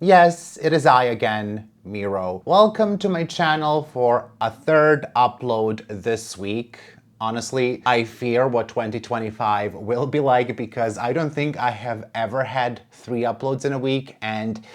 Yes, it is I again, Miro. Welcome to my channel for a third upload this week. Honestly, I fear what 2025 will be like because I don't think I have ever had 3 uploads in a week, and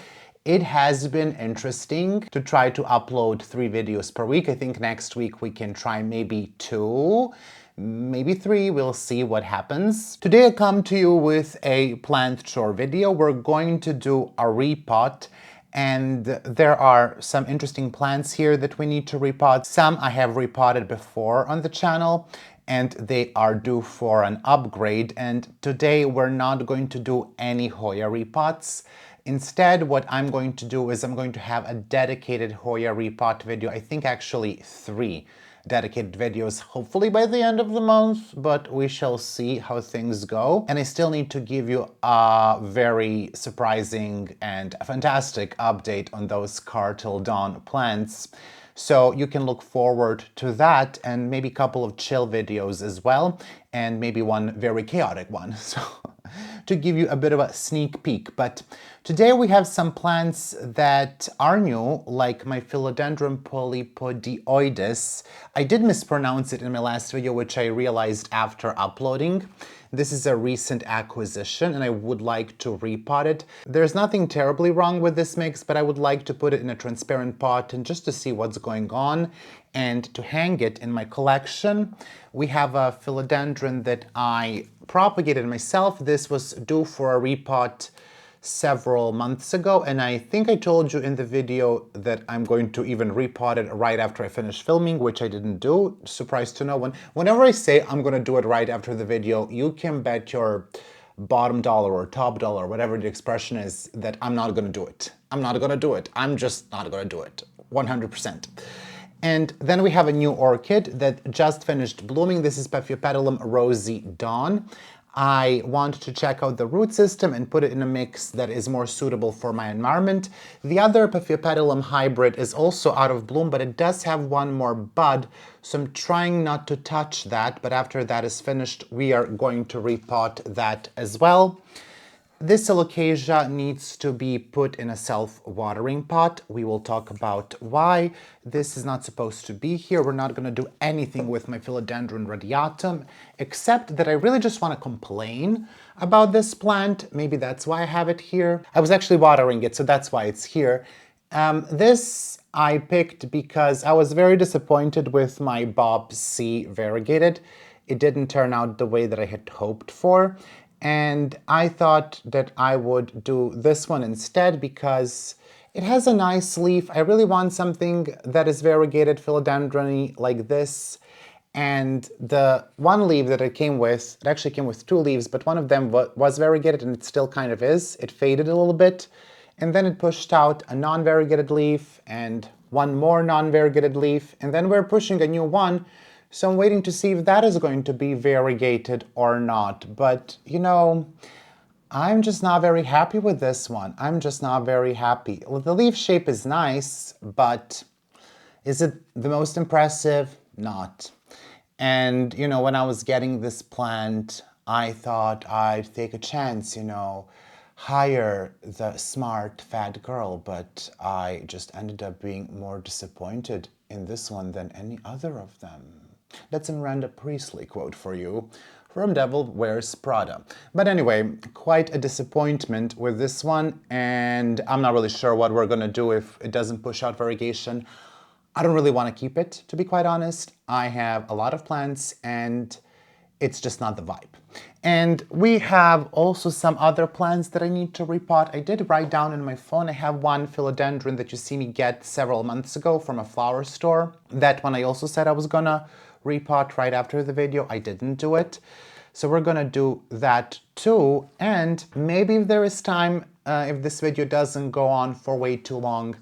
it has been interesting to try to upload 3 videos per week. I think next week we can try maybe 2. Maybe 3, we'll see what happens. Today I come to you with a plant chore video. We're going to do a repot, and there are some interesting plants here that we need to repot. Some I have repotted before on the channel, and they are due for an upgrade. And today we're not going to do any Hoya repots. Instead, what I'm going to do is I'm going to have a dedicated Hoya repot video. I think actually 3 dedicated videos, hopefully by the end of the month, but we shall see how things go. And I still need to give you a very surprising and fantastic update on those Philodendron plants. So you can look forward to that, and maybe a couple of chill videos as well, and maybe one very chaotic one. So to give you a bit of a sneak peek. But today we have some plants that are new, like my Philodendron polypodioides. I did mispronounce it in my last video, which I realized after uploading. This is a recent acquisition, and I would like to repot it. There's nothing terribly wrong with this mix, but I would like to put it in a transparent pot and just to see what's going on and to hang it in my collection. We have a philodendron that I propagated myself. This was due for a repot several months ago, and I think I told you in the video that I'm going to even repot it right after I finish filming, which I didn't do. Surprised to no one. Whenever I say I'm going to do it right after the video, you can bet your bottom dollar or top dollar, whatever the expression is, that I'm not going to do it. I'm not going to do it. I'm just not going to do it. 100%. And then we have a new orchid that just finished blooming. This is Paphiopedilum Rosy Dawn. I want to check out the root system and put it in a mix that is more suitable for my environment. The other Paphiopedilum hybrid is also out of bloom, but it does have one more bud, so I'm trying not to touch that, but after that is finished, we are going to repot that as well. This Alocasia needs to be put in a self-watering pot. We will talk about why this is not supposed to be here. We're not going to do anything with my Philodendron radiatum, except that I really just want to complain about this plant. Maybe that's why I have it here. I was actually watering it, so that's why it's here. This I picked because I was very disappointed with my Basie variegated. It didn't turn out the way that I had hoped for. And I thought that I would do this one instead because it has a nice leaf. I really want something that is variegated philodendron-y like this. And the one leaf that it came with, it actually came with 2 leaves, but one of them was variegated and it still kind of is. It faded a little bit. And then it pushed out a non-variegated leaf and one more non-variegated leaf. And then we're pushing a new one. So I'm waiting to see if that is going to be variegated or not. But, you know, I'm just not very happy with this one. I'm just not very happy. Well, the leaf shape is nice, but is it the most impressive? Not. And, you know, when I was getting this plant, I thought I'd take a chance, you know, hire the smart fat girl, but I just ended up being more disappointed in this one than any other of them. That's a Miranda Priestley quote for you from Devil Wears Prada. But anyway, quite a disappointment with this one, and I'm not really sure what we're gonna do if it doesn't push out variegation. I don't really want to keep it, to be quite honest. I have a lot of plants and it's just not the vibe. And we have also some other plants that I need to repot. I did write down in my phone. I have one philodendron that you see me get several months ago from a flower store. That one I also said I was gonna repot right after the video. I didn't do it. So we're gonna do that too. And maybe if there is time, if this video doesn't go on for way too long,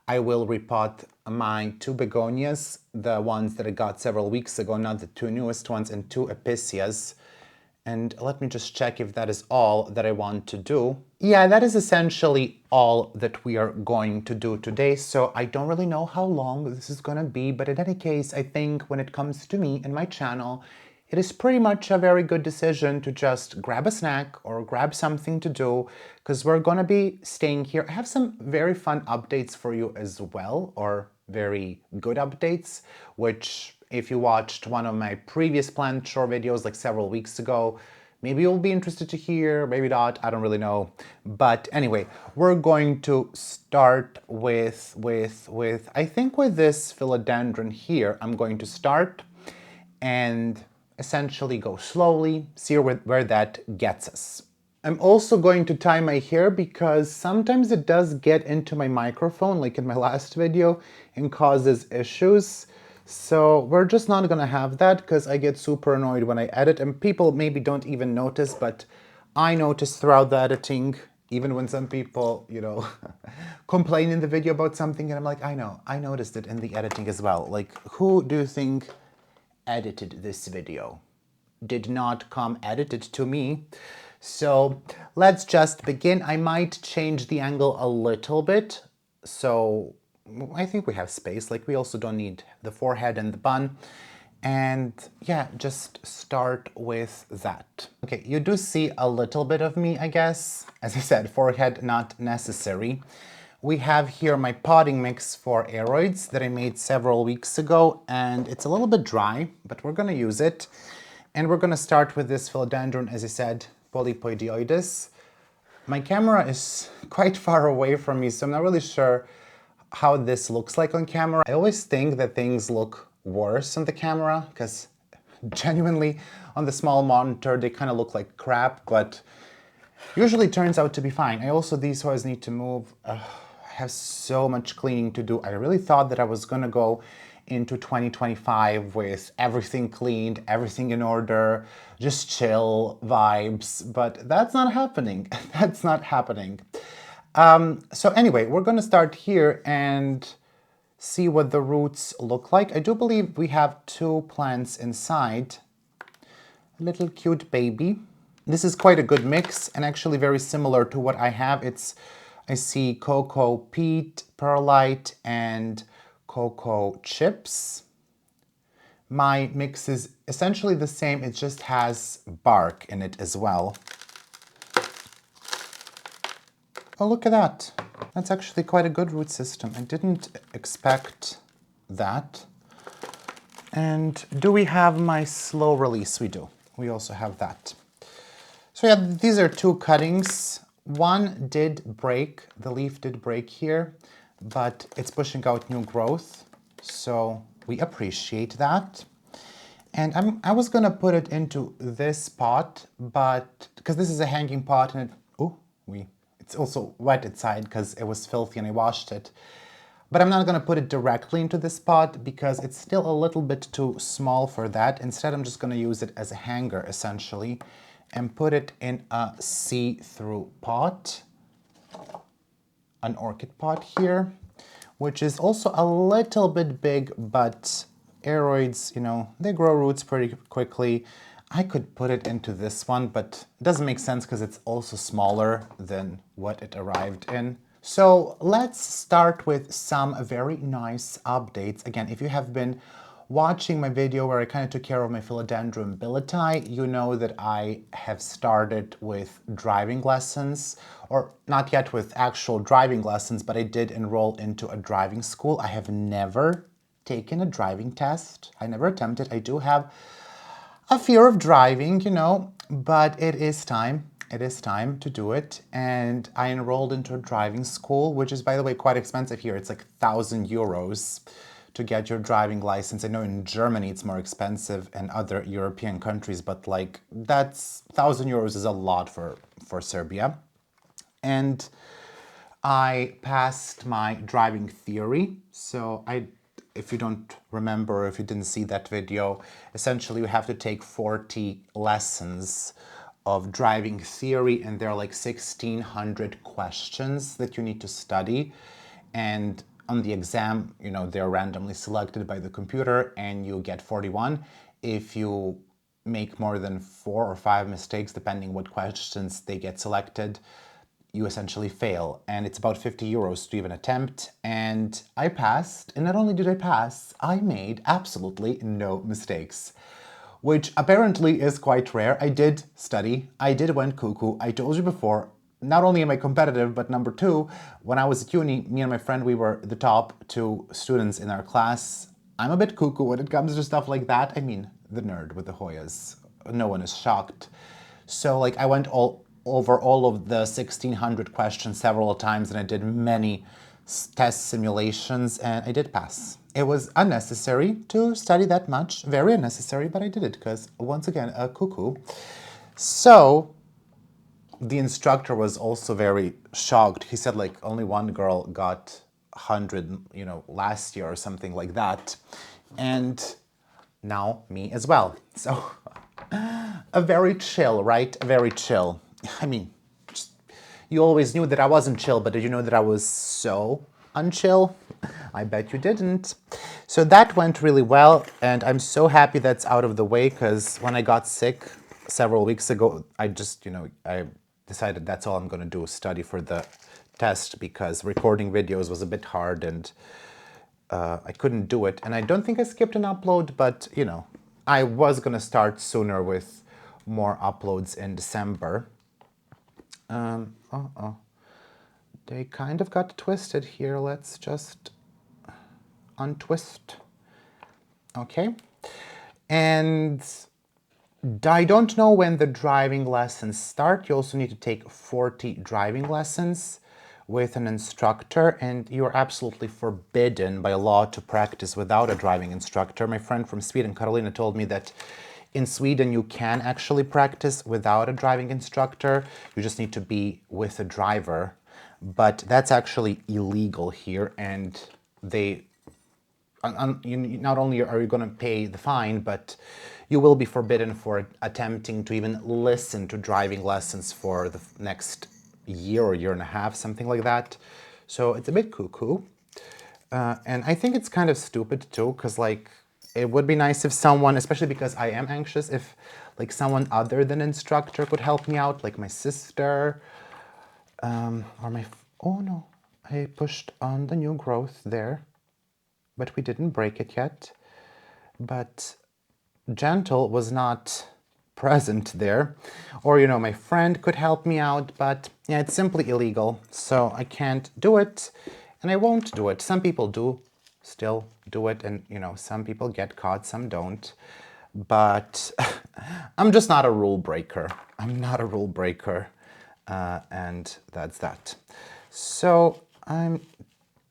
I will repot my 2 begonias, the ones that I got several weeks ago, not the 2 newest ones, and 2 Episcias. And let me just check if that is all that I want to do. Yeah, that is essentially all that we are going to do today. So I don't really know how long this is gonna be, but in any case, I think when it comes to me and my channel, it is pretty much a very good decision to just grab a snack or grab something to do, because we're gonna be staying here. I have some very fun updates for you as well, or very good updates, which if you watched one of my previous plant chore videos like several weeks ago, maybe you'll be interested to hear, maybe not, I don't really know. But anyway, we're going to start with I think with this philodendron here, I'm going to start and essentially go slowly, see where that gets us. I'm also going to tie my hair because sometimes it does get into my microphone, like in my last video, and causes issues. So we're just not gonna have that because I get super annoyed when I edit, and people maybe don't even notice, but I notice throughout the editing, even when some people, you know, complain in the video about something, and I'm like, I know, I noticed it in the editing as well. Like, who do you think edited this video? Did not come edited to me. So let's just begin. I might change the angle a little bit, so I think we have space. Like, we also don't need the forehead and the bun. And yeah, just start with that. Okay, you do see a little bit of me, I guess. As I said, forehead not necessary. We have here my potting mix for aeroids that I made several weeks ago, and it's a little bit dry, but we're gonna use it. And we're gonna start with this philodendron, as I said, polypoidioides. My camera is quite far away from me, so I'm not really sure how this looks like on camera. I always think that things look worse on the camera, because genuinely on the small monitor they kind of look like crap, but usually turns out to be fine. I also, these Hoyas need to move. I have so much cleaning to do. I really thought that I was gonna go into 2025 with everything cleaned, everything in order, just chill vibes, but that's not happening. That's not happening. So anyway, we're gonna start here and see what the roots look like. I do believe we have two plants inside. A little cute baby. This is quite a good mix and actually very similar to what I have. I see cocoa peat, perlite, and cocoa chips. My mix is essentially the same, it just has bark in it as well. Oh, look at that. That's actually quite a good root system. I didn't expect that. And do we have my slow release? We do. We also have that. So yeah, these are two cuttings. One did break, the leaf did break here, but it's pushing out new growth, so we appreciate that. And I was gonna put it into this pot, but because this is a hanging pot and it's also wet inside because it was filthy and I washed it. But I'm not gonna put it directly into this pot because it's still a little bit too small for that. Instead, I'm just gonna use it as a hanger essentially and put it in a see-through pot, an orchid pot here, which is also a little bit big, but aeroids, you know, they grow roots pretty quickly. I could put it into this one, but it doesn't make sense because it's also smaller than what it arrived in. So let's start with some very nice updates. Again, if you have been watching my video where I kind of took care of my Philodendron billeti, you know that I have started with driving lessons, or not yet with actual driving lessons, but I did enroll into a driving school. I have never taken a driving test. I never attempted. I do have a fear of driving, you know, but it is time. It is time to do it. And I enrolled into a driving school, which is, by the way, quite expensive here. It's like 1,000 euros to get your driving license. I know in Germany it's more expensive and other European countries, but like that's 1,000 euros is a lot for Serbia. And I passed my driving theory. So if you don't remember, if you didn't see that video, essentially you have to take 40 lessons of driving theory, and there are like 1,600 questions that you need to study. And on the exam, you know, they're randomly selected by the computer and you get 41. If you make more than 4 or 5 mistakes, depending what questions they get selected, you essentially fail. And it's about 50 euros to even attempt. And I passed, and not only did I pass, I made absolutely no mistakes, which apparently is quite rare. I did study, I did went cuckoo. I told you before, not only am I competitive, but number two, when I was at uni, me and my friend, we were the top 2 students in our class. I'm a bit cuckoo when it comes to stuff like that. I mean, the nerd with the Hoyas. No one is shocked. So like I went over all of the 1600 questions several times, and I did many test simulations, and I did pass. It was unnecessary to study that much, very unnecessary, but I did it because, once again, a cuckoo. So the instructor was also very shocked. He said like only one girl got 100, last year or something like that. And now me as well. So a very chill, right? A very chill. I mean, you always knew that I wasn't chill, but did you know that I was so unchill? I bet you didn't. So that went really well, and I'm so happy that's out of the way, because when I got sick several weeks ago, I just, I decided that's all I'm going to do, study for the test, because recording videos was a bit hard, and I couldn't do it. And I don't think I skipped an upload, but, I was going to start sooner with more uploads in December. They kind of got twisted here. Let's just untwist. Okay. And I don't know when the driving lessons start. You also need to take 40 driving lessons with an instructor, and you're absolutely forbidden by law to practice without a driving instructor. My friend from Sweden, Carolina, told me that in Sweden you can actually practice without a driving instructor. You just need to be with a driver. But that's actually illegal here, and not only are you going to pay the fine, but you will be forbidden for attempting to even listen to driving lessons for the next year or year and a half, something like that. So it's a bit cuckoo. And I think it's kind of stupid too, because like it would be nice if someone, especially because I am anxious, if like someone other than instructor could help me out, like my sister, or my, oh no, I pushed on the new growth there, but we didn't break it yet. But Gentle was not present there. Or, my friend could help me out, but yeah, it's simply illegal. So I can't do it, and I won't do it. Some people do still do it, and, some people get caught, some don't. But I'm just not a rule breaker. I'm not a rule breaker. And that's that. So I'm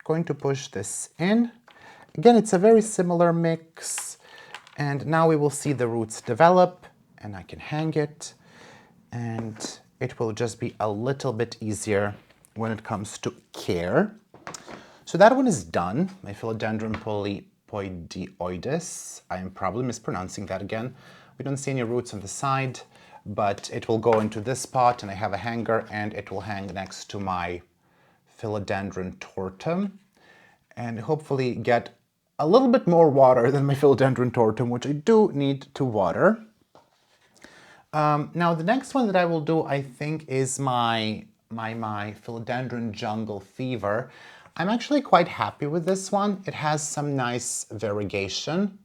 going to push this in. Again, it's a very similar mix. And now we will see the roots develop, and I can hang it. And it will just be a little bit easier when it comes to care. So that one is done. My Philodendron polypoidioides. I am probably mispronouncing that again. We don't see any roots on the side, but it will go into this pot, and I have a hanger, and it will hang next to my Philodendron tortum, and hopefully get a little bit more water than my Philodendron tortum, which I do need to water. Now the next one that I will do, I think, is my Philodendron jungle fever. I'm actually quite happy with this one. It has some nice variegation,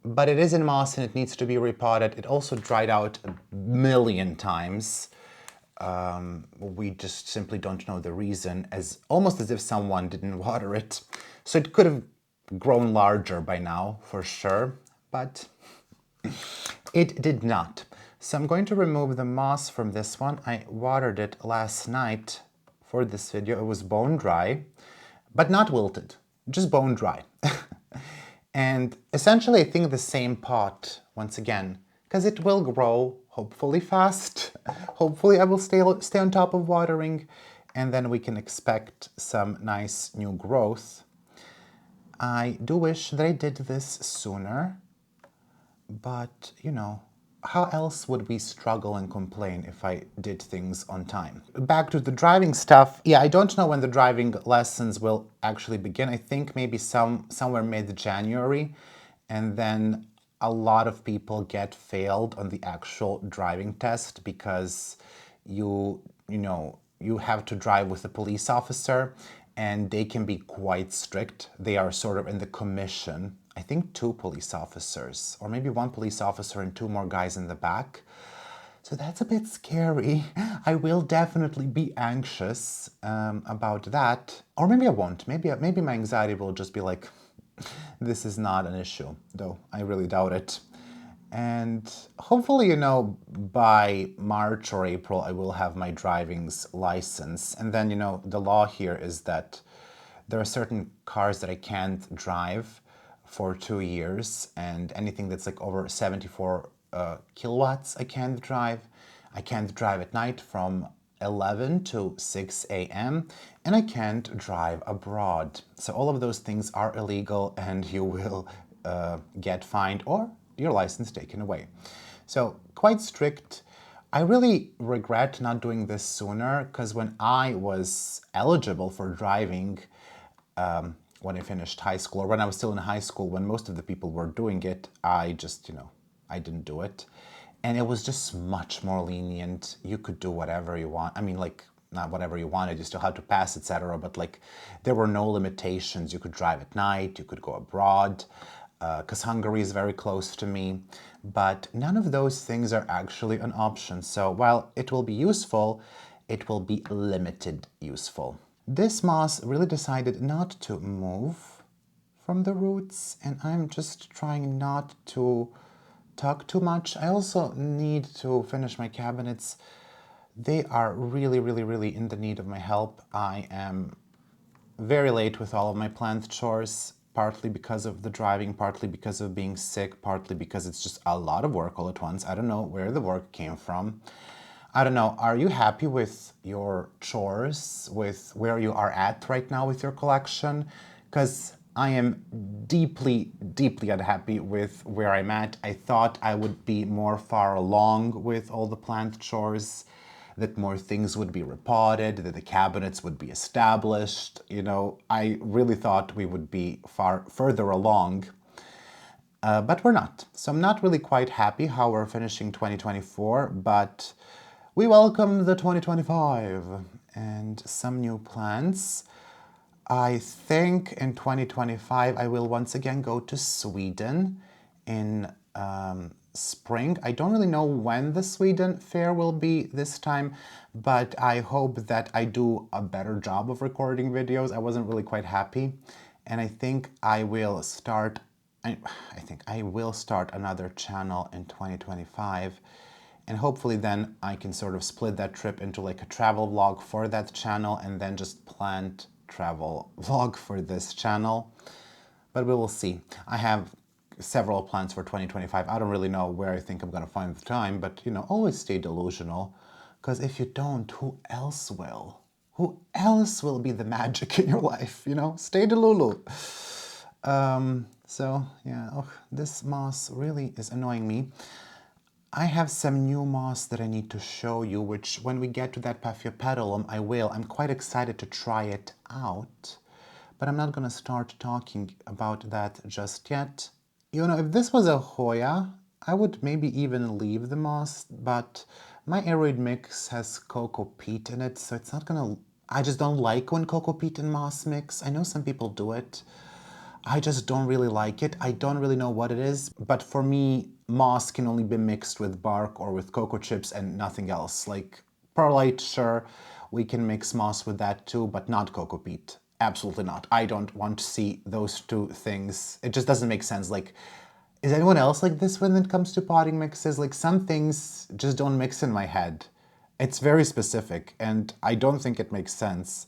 but it is in moss and it needs to be repotted. It also dried out a million times. We just simply don't know the reason, almost as if someone didn't water it. So it could have grown larger by now, for sure, but it did not. So I'm going to remove the moss from this one. I watered it last night for this video. It was bone dry, but not wilted, just bone dry. And essentially, I think the same pot, once again, because it will grow hopefully fast. Hopefully I will stay on top of watering, and then we can expect some nice new growth. I do wish that I did this sooner, but how else would we struggle and complain if I did things on time? Back to the driving stuff. Yeah, I don't know when the driving lessons will actually begin. I think maybe somewhere mid-January, and then a lot of people get failed on the actual driving test because you have to drive with a police officer, and they can be quite strict. They are sort of in the commission, I think 2 police officers, or maybe 1 police officer and 2 more guys in the back. So that's a bit scary. I will definitely be anxious about that. Or maybe I won't. Maybe my anxiety will just be like, this is not an issue, though I really doubt it. And hopefully, you know, by March or April, I will have my driving's license. And then, you know, the law here is that there are certain cars that I can't drive for 2 years, and anything that's like over 74 kilowatts I can't drive. I can't drive at night from 11 to 6 a.m. and I can't drive abroad. So all of those things are illegal, and you will get fined or your license taken away. So quite strict. I really regret not doing this sooner, because when I was eligible for driving, when I finished high school, or when I was still in high school, when most of the people were doing it, I just, you know, I didn't do it. And it was just much more lenient. You could do whatever you want. I mean, like, not whatever you wanted, you still had to pass, etc. But like, there were no limitations. You could drive at night, you could go abroad, because Hungary is very close to me. But none of those things are actually an option. So while it will be useful, it will be limited useful. This moss really decided not to move from the roots, and I'm just trying not to talk too much. I also need to finish my cabinets. They are really, really, really in the need of my help. I am very late with all of my plant chores, partly because of the driving, partly because of being sick, partly because it's just a lot of work all at once. I don't know where the work came from. I don't know, are you happy with your chores, with where you are at right now with your collection? Because I am deeply, deeply unhappy with where I'm at. I thought I would be more far along with all the plant chores, that more things would be repotted, that the cabinets would be established. You know, I really thought we would be far further along, but we're not. So I'm not really quite happy how we're finishing 2024, but we welcome the 2025 and some new plans. I think in 2025 I will once again go to Sweden in spring. I don't really know when the Sweden fair will be this time, but I hope that I do a better job of recording videos. I wasn't really quite happy, and I think I will start another channel in 2025. And hopefully then I can sort of split that trip into like a travel vlog for that channel, and then just plant travel vlog for this channel. But we will see. I have several plans for 2025. I don't really know where I think I'm gonna find the time, but you know, always stay delusional, because if you don't, who else will? Who else will be the magic in your life, you know? Stay delulu. So yeah, this moss really is annoying me. I have some new moss that I need to show you, which when we get to that Paphiopedilum, I will. I'm quite excited to try it out, but I'm not gonna start talking about that just yet. You know, if this was a Hoya, I would maybe even leave the moss, but my aeroid mix has cocoa peat in it, so it's not gonna... I just don't like when cocoa peat and moss mix. I know some people do it. I just don't really like it. I don't really know what it is, but for me, moss can only be mixed with bark or with cocoa chips and nothing else. Like perlite, sure, we can mix moss with that too, but not cocoa peat. Absolutely not. I don't want to see those two things. It just doesn't make sense. Like, is anyone else like this when it comes to potting mixes? Like, some things just don't mix in my head. It's very specific, and I don't think it makes sense.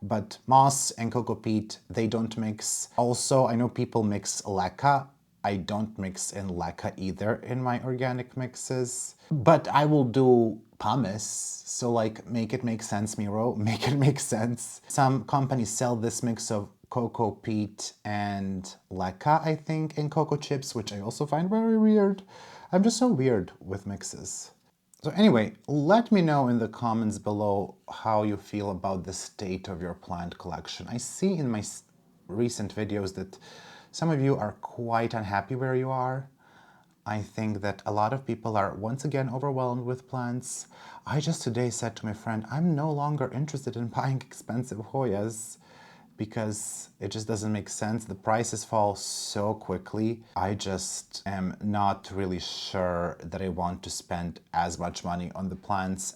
But moss and cocoa peat, they don't mix. Also, I know people mix leca. I don't mix in leca either in my organic mixes. But I will do pumice, so like, make it make sense, Miro, make it make sense. Some companies sell this mix of cocoa peat and leca, I think, in cocoa chips, which I also find very weird. I'm just so weird with mixes. So anyway, let me know in the comments below how you feel about the state of your plant collection. I see in my recent videos that some of you are quite unhappy where you are. I think that a lot of people are once again overwhelmed with plants. I just today said to my friend, I'm no longer interested in buying expensive Hoyas. because it just doesn't make sense. The prices fall so quickly. I just am not really sure that I want to spend as much money on the plants.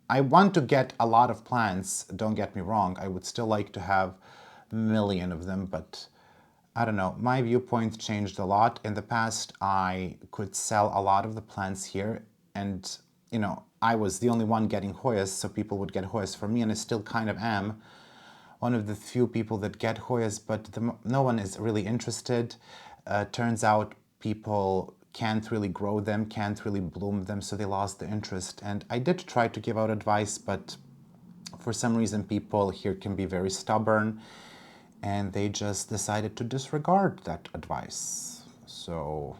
I want to get a lot of plants, don't get me wrong. I would still like to have a million of them, but I don't know. My viewpoint changed a lot. In the past, I could sell a lot of the plants here, and you know, I was the only one getting Hoyas, so people would get Hoyas from me, and I still kind of am one of the few people that get Hoyas, but no one is really interested. Turns out people can't really grow them, can't really bloom them, so they lost the interest. And I did try to give out advice, but for some reason people here can be very stubborn, and they just decided to disregard that advice. So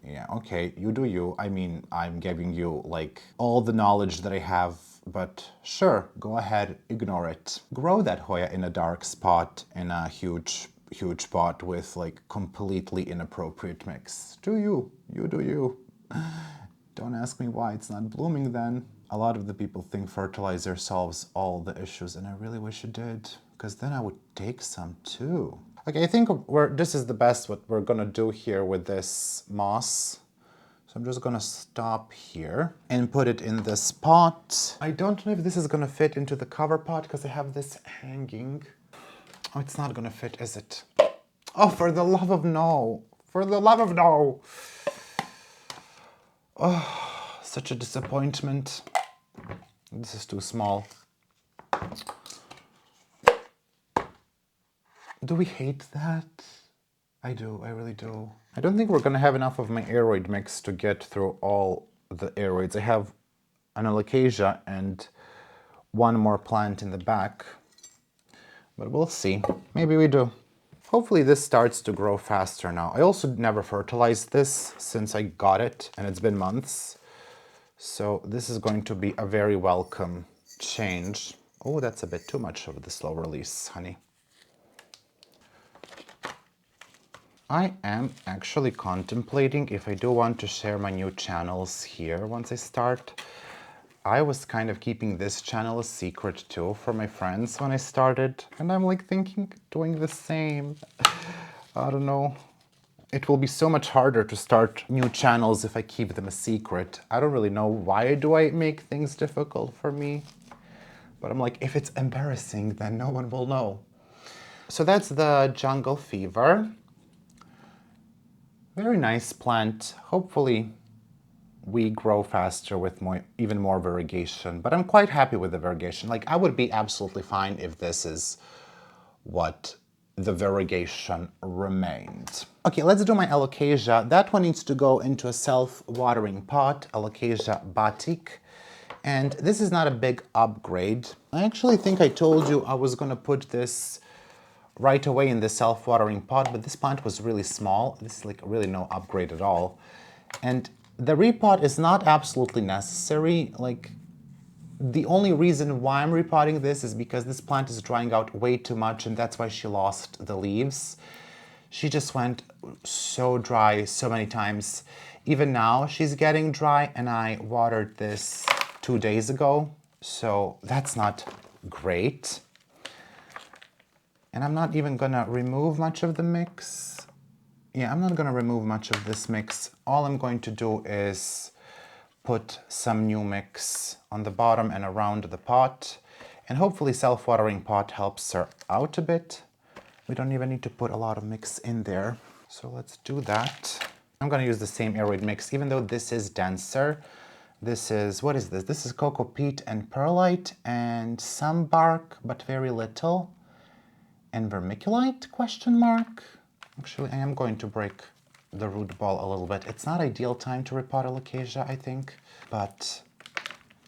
yeah, okay, you do you. I mean, I'm giving you like all the knowledge that I have, but sure, go ahead, ignore it. Grow that Hoya in a dark spot in a huge pot with like completely inappropriate mix. Do you do you. Don't ask me why it's not blooming then. A lot of the people think fertilizer solves all the issues, and I really wish it did, because then I would take some too. Okay, I think this is the best what we're gonna do here with this moss. So I'm just gonna stop here and put it in this pot. I don't know if this is gonna fit into the cover pot because I have this hanging. Oh, it's not gonna fit, is it? Oh, for the love of no. For the love of no. Oh, such a disappointment. This is too small. Do we hate that? I do, I really do. I don't think we're gonna have enough of my aeroid mix to get through all the aeroids. I have an Alocasia and one more plant in the back, but we'll see. Maybe we do. Hopefully this starts to grow faster now. I also never fertilized this since I got it, and it's been months. So this is going to be a very welcome change. Oh, that's a bit too much of the slow release, honey. I am actually contemplating if I do want to share my new channels here once I start. I was kind of keeping this channel a secret too for my friends when I started, and I'm like thinking doing the same. I don't know. It will be so much harder to start new channels if I keep them a secret. I don't really know why do I make things difficult for me, but I'm like, if it's embarrassing, then no one will know. So that's the jungle fever. Very nice plant. Hopefully we grow faster with even more variegation, but I'm quite happy with the variegation. Like, I would be absolutely fine if this is what the variegation remained. Okay, let's do my Alocasia. That one needs to go into a self-watering pot, Alocasia Batik. And this is not a big upgrade. I actually think I told you I was gonna put this right away in the self-watering pot, but this plant was really small. This is like really no upgrade at all. And the repot is not absolutely necessary. Like, the only reason why I'm repotting this is because this plant is drying out way too much, and that's why she lost the leaves. She just went so dry so many times. Even now she's getting dry, and I watered this 2 days ago, so that's not great. And I'm not even gonna remove much of the mix. Yeah, I'm not gonna remove much of this mix. All I'm going to do is put some new mix on the bottom and around the pot. And hopefully self-watering pot helps her out a bit. We don't even need to put a lot of mix in there. So let's do that. I'm gonna use the same aeroid mix, even though this is denser. This is, what is this? This is cocoa peat and perlite and some bark, but very little. And vermiculite, question mark? Actually, I am going to break the root ball a little bit. It's not ideal time to repot Alocasia, I think, but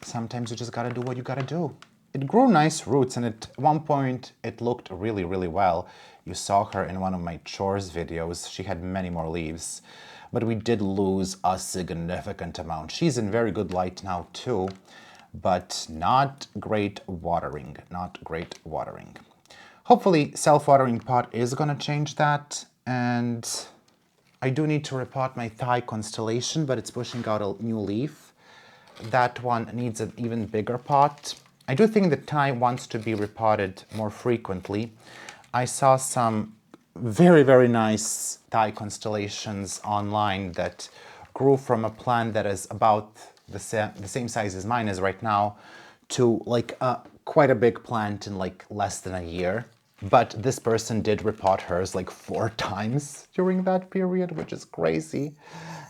sometimes you just gotta do what you gotta do. It grew nice roots, and at one point it looked really, really well. You saw her in one of my chores videos. She had many more leaves, but we did lose a significant amount. She's in very good light now too, but not great watering, not great watering. Hopefully self-watering pot is gonna change that, and I do need to repot my Thai constellation, but it's pushing out a new leaf. That one needs an even bigger pot. I do think that Thai wants to be repotted more frequently. I saw some very, very nice Thai constellations online that grew from a plant that is about the same size as mine is right now to like quite a big plant in like less than a year. But this person did repot hers like 4 times during that period, which is crazy.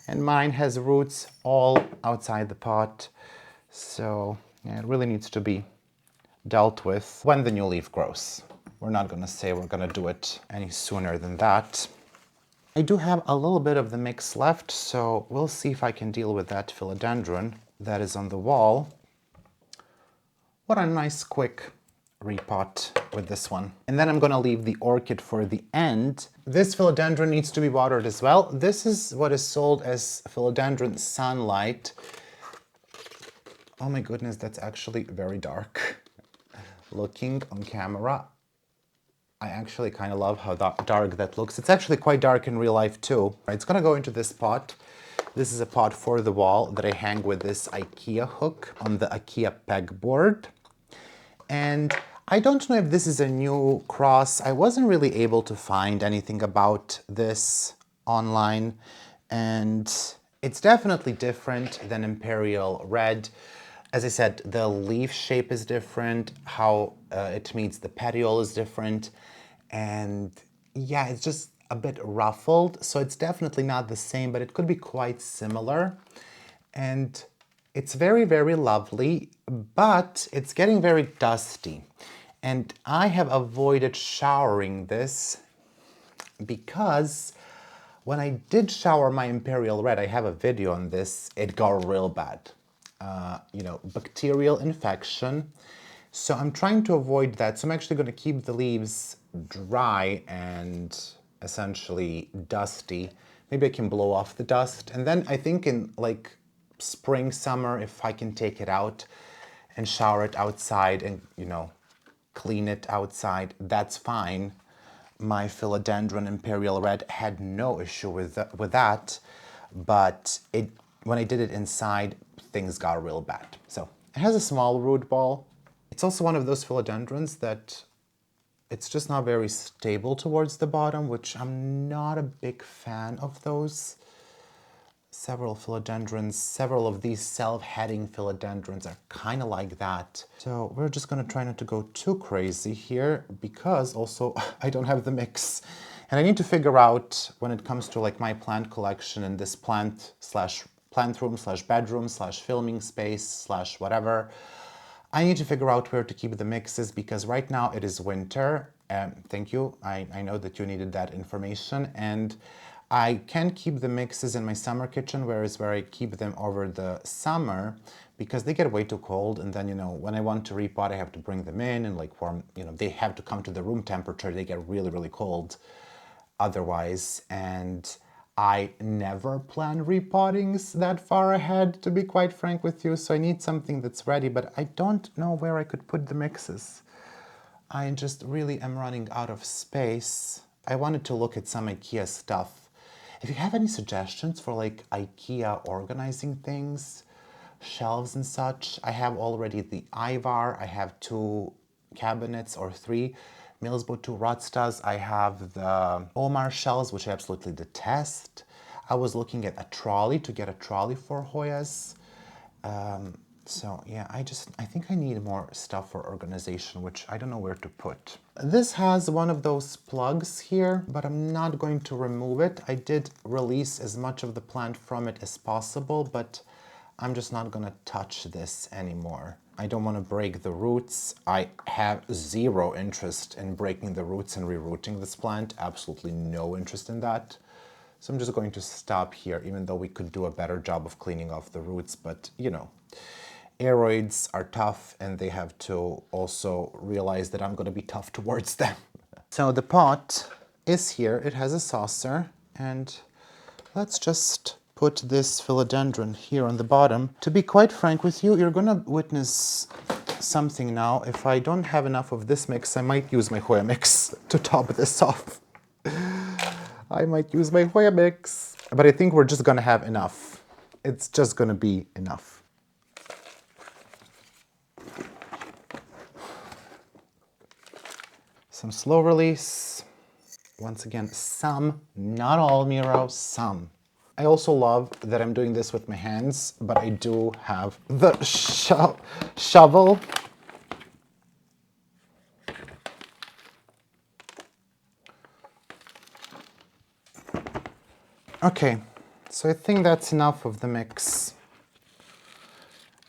And mine has roots all outside the pot. So yeah, it really needs to be dealt with when the new leaf grows. We're not gonna say we're gonna do it any sooner than that. I do have a little bit of the mix left, so we'll see if I can deal with that philodendron that is on the wall. What a nice quick repot with this one. And then I'm gonna leave the orchid for the end. This philodendron needs to be watered as well. This is what is sold as philodendron sunlight. Oh my goodness, that's actually very dark. Looking on camera, I actually kind of love how dark that looks. It's actually quite dark in real life too. It's gonna go into this pot. This is a pot for the wall that I hang with this IKEA hook on the IKEA pegboard. And I don't know if this is a new cross. I wasn't really able to find anything about this online. And it's definitely different than Imperial Red. As I said, the leaf shape is different, how it meets the petiole is different, and yeah, it's just a bit ruffled, so it's definitely not the same, but it could be quite similar. And it's very, very lovely, but it's getting very dusty. And I have avoided showering this because when I did shower my Imperial Red, I have a video on this, it got real bad. Bacterial infection. So I'm trying to avoid that. So I'm actually going to keep the leaves dry and essentially dusty. Maybe I can blow off the dust. And then I think in like spring, summer, if I can take it out and shower it outside and, clean it outside, that's fine. My Philodendron Imperial Red had no issue with that, but when I did it inside, things got real bad. So it has a small root ball. It's also one of those philodendrons that it's just not very stable towards the bottom, which I'm not a big fan of those. Several philodendrons, several of these self-heading philodendrons are kind of like that. So we're just gonna try not to go too crazy here because also I don't have the mix. And I need to figure out when it comes to like my plant collection and this plant room / bedroom / filming space / whatever, I need to figure out where to keep the mixes because right now it is winter. Thank you. I know that you needed that information. And I can keep the mixes in my summer kitchen, where I keep them over the summer because they get way too cold. And then, when I want to repot, I have to bring them in and like warm, they have to come to the room temperature. They get really, really cold otherwise. And I never plan repottings that far ahead, to be quite frank with you. So I need something that's ready, but I don't know where I could put the mixes. I just really am running out of space. I wanted to look at some IKEA stuff. If you have any suggestions for like IKEA organizing things, shelves and such, I have already the Ivar. I have 2 cabinets or 3. Millsbo 2 Rodstas. I have the Omar shells, which I absolutely detest. I was looking at a trolley to get a trolley for Hoyas. So yeah, I think I need more stuff for organization, which I don't know where to put. This has one of those plugs here, but I'm not going to remove it. I did release as much of the plant from it as possible, but I'm just not gonna touch this anymore. I don't want to break the roots. I have 0 interest in breaking the roots and rerooting this plant. Absolutely no interest in that. So I'm just going to stop here, even though we could do a better job of cleaning off the roots, but aeroids are tough and they have to also realize that I'm going to be tough towards them. So the pot is here. It has a saucer, and let's just put this philodendron here on the bottom. To be quite frank with you, you're going to witness something now. If I don't have enough of this mix, I might use my Hoya mix to top this off. I might use my Hoya mix, but I think we're just going to have enough. It's just going to be enough. Some slow release. Once again, some, not all, Miro, some. I also love that I'm doing this with my hands, but I do have the shovel. Okay, so I think that's enough of the mix.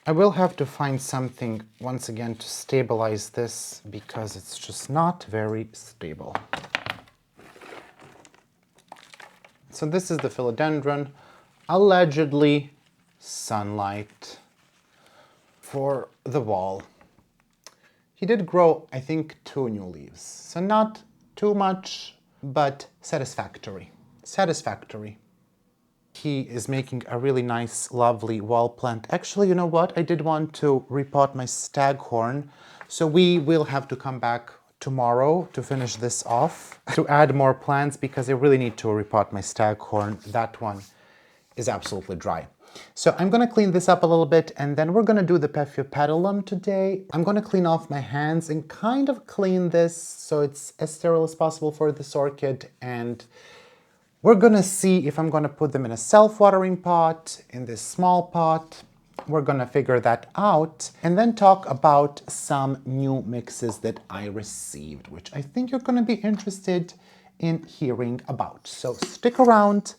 I will have to find something, once again, to stabilize this because it's just not very stable. So this is the Philodendron, allegedly sunlight for the wall. He did grow, I think, 2 new leaves. So not too much, but satisfactory. Satisfactory. He is making a really nice, lovely wall plant. Actually, you know what? I did want to repot my staghorn, so we will have to come back tomorrow to finish this off, to add more plants, because I really need to repot my staghorn. That one is absolutely dry. So I'm going to clean this up a little bit, and then we're going to do the Paphiopedilum today. I'm going to clean off my hands and kind of clean this so it's as sterile as possible for this orchid, and we're going to see if I'm going to put them in a self-watering pot, in this small pot. We're going to figure that out and then talk about some new mixes that I received, which I think you're going to be interested in hearing about. So stick around.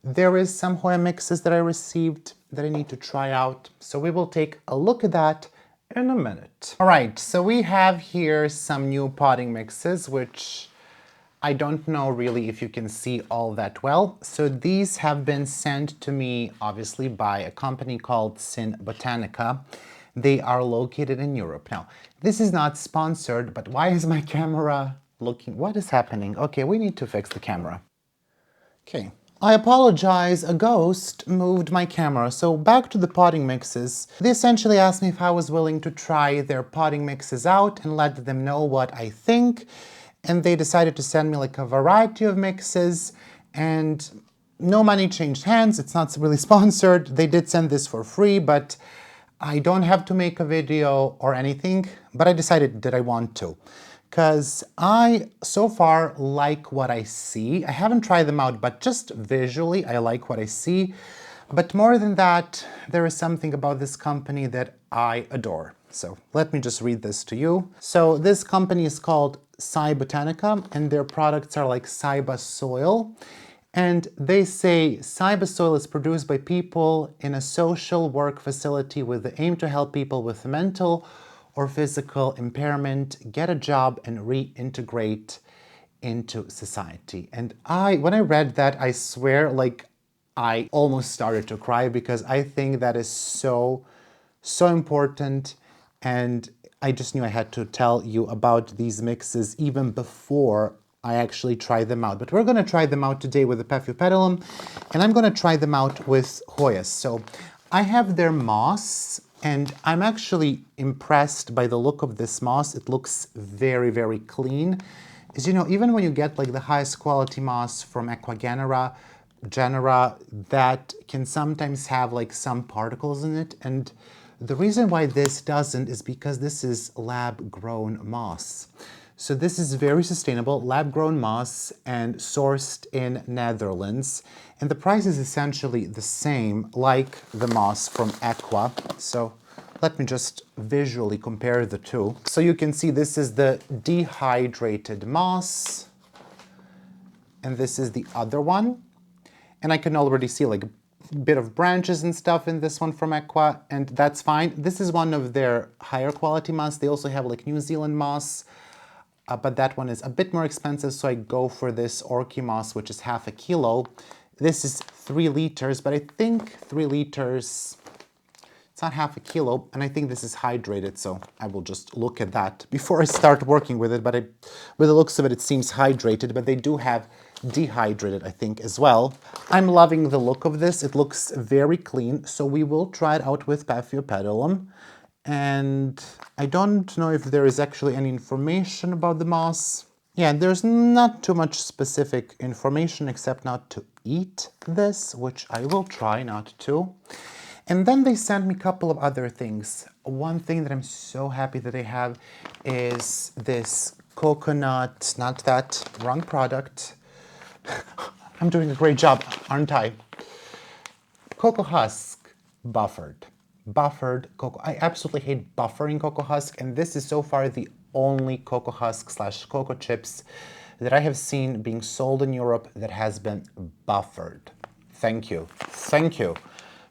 There is some Hoya mixes that I received that I need to try out. So we will take a look at that in a minute. All right, so we have here some new potting mixes, which I don't know really if you can see all that well. So these have been sent to me, obviously, by a company called SYBOTANICA. They are located in Europe. Now, this is not sponsored, but why is my camera looking? What is happening? Okay, we need to fix the camera. Okay, I apologize, a ghost moved my camera. So back to the potting mixes. They essentially asked me if I was willing to try their potting mixes out and let them know what I think. And they decided to send me like a variety of mixes, and no money changed hands. It's not really sponsored. They did send this for free, but I don't have to make a video or anything, but I decided that I want to. Because I, so far, like what I see. I haven't tried them out, but just visually, I like what I see. But more than that, there is something about this company that I adore. So let me just read this to you. So this company is called SYBOTANICA, and their products are like Cyba soil. And they say Cyba soil is produced by people in a social work facility with the aim to help people with mental or physical impairment get a job and reintegrate into society. And when I read that, I swear, like, I almost started to cry because I think that is so important. And I just knew I had to tell you about these mixes even before I actually tried them out. But we're going to try them out today with the Paphiopedilum, and I'm going to try them out with Hoyas. So I have their moss, and I'm actually impressed by the look of this moss. It looks very, very clean. As you know, even when you get like the highest quality moss from Equigenera, genera, that can sometimes have like some particles in it. And the reason why this doesn't is because this is lab-grown moss. So this is very sustainable, lab-grown moss and sourced in Netherlands. And the price is essentially the same like the moss from Equa. So let me just visually compare the two. So you can see this is the dehydrated moss, and this is the other one. And I can already see like bit of branches and stuff in this one from Equa, and that's fine. This is one of their higher quality moss. They also have like New Zealand moss, but that one is a bit more expensive, so I go for this orchid moss, which is half a kilo. This is 3 liters, but I think 3 liters, it's not half a kilo, and I think this is hydrated, so I will just look at that before I start working with it. But with the looks of it, it seems hydrated, but they do have dehydrated, I think, as well. I'm loving the look of this. It looks very clean, so we will try it out with Paphiopedilum. And I don't know if there is actually any information about the moss. Yeah, there's not too much specific information except not to eat this, which I will try not to. And then they sent me a couple of other things. One thing that I'm so happy that they have is this coconut, not that, wrong product. I'm doing a great job, aren't I? Cocoa husk, buffered. Buffered cocoa. I absolutely hate buffering cocoa husk, and this is so far the only cocoa husk slash cocoa chips that I have seen being sold in Europe that has been buffered. Thank you. Thank you.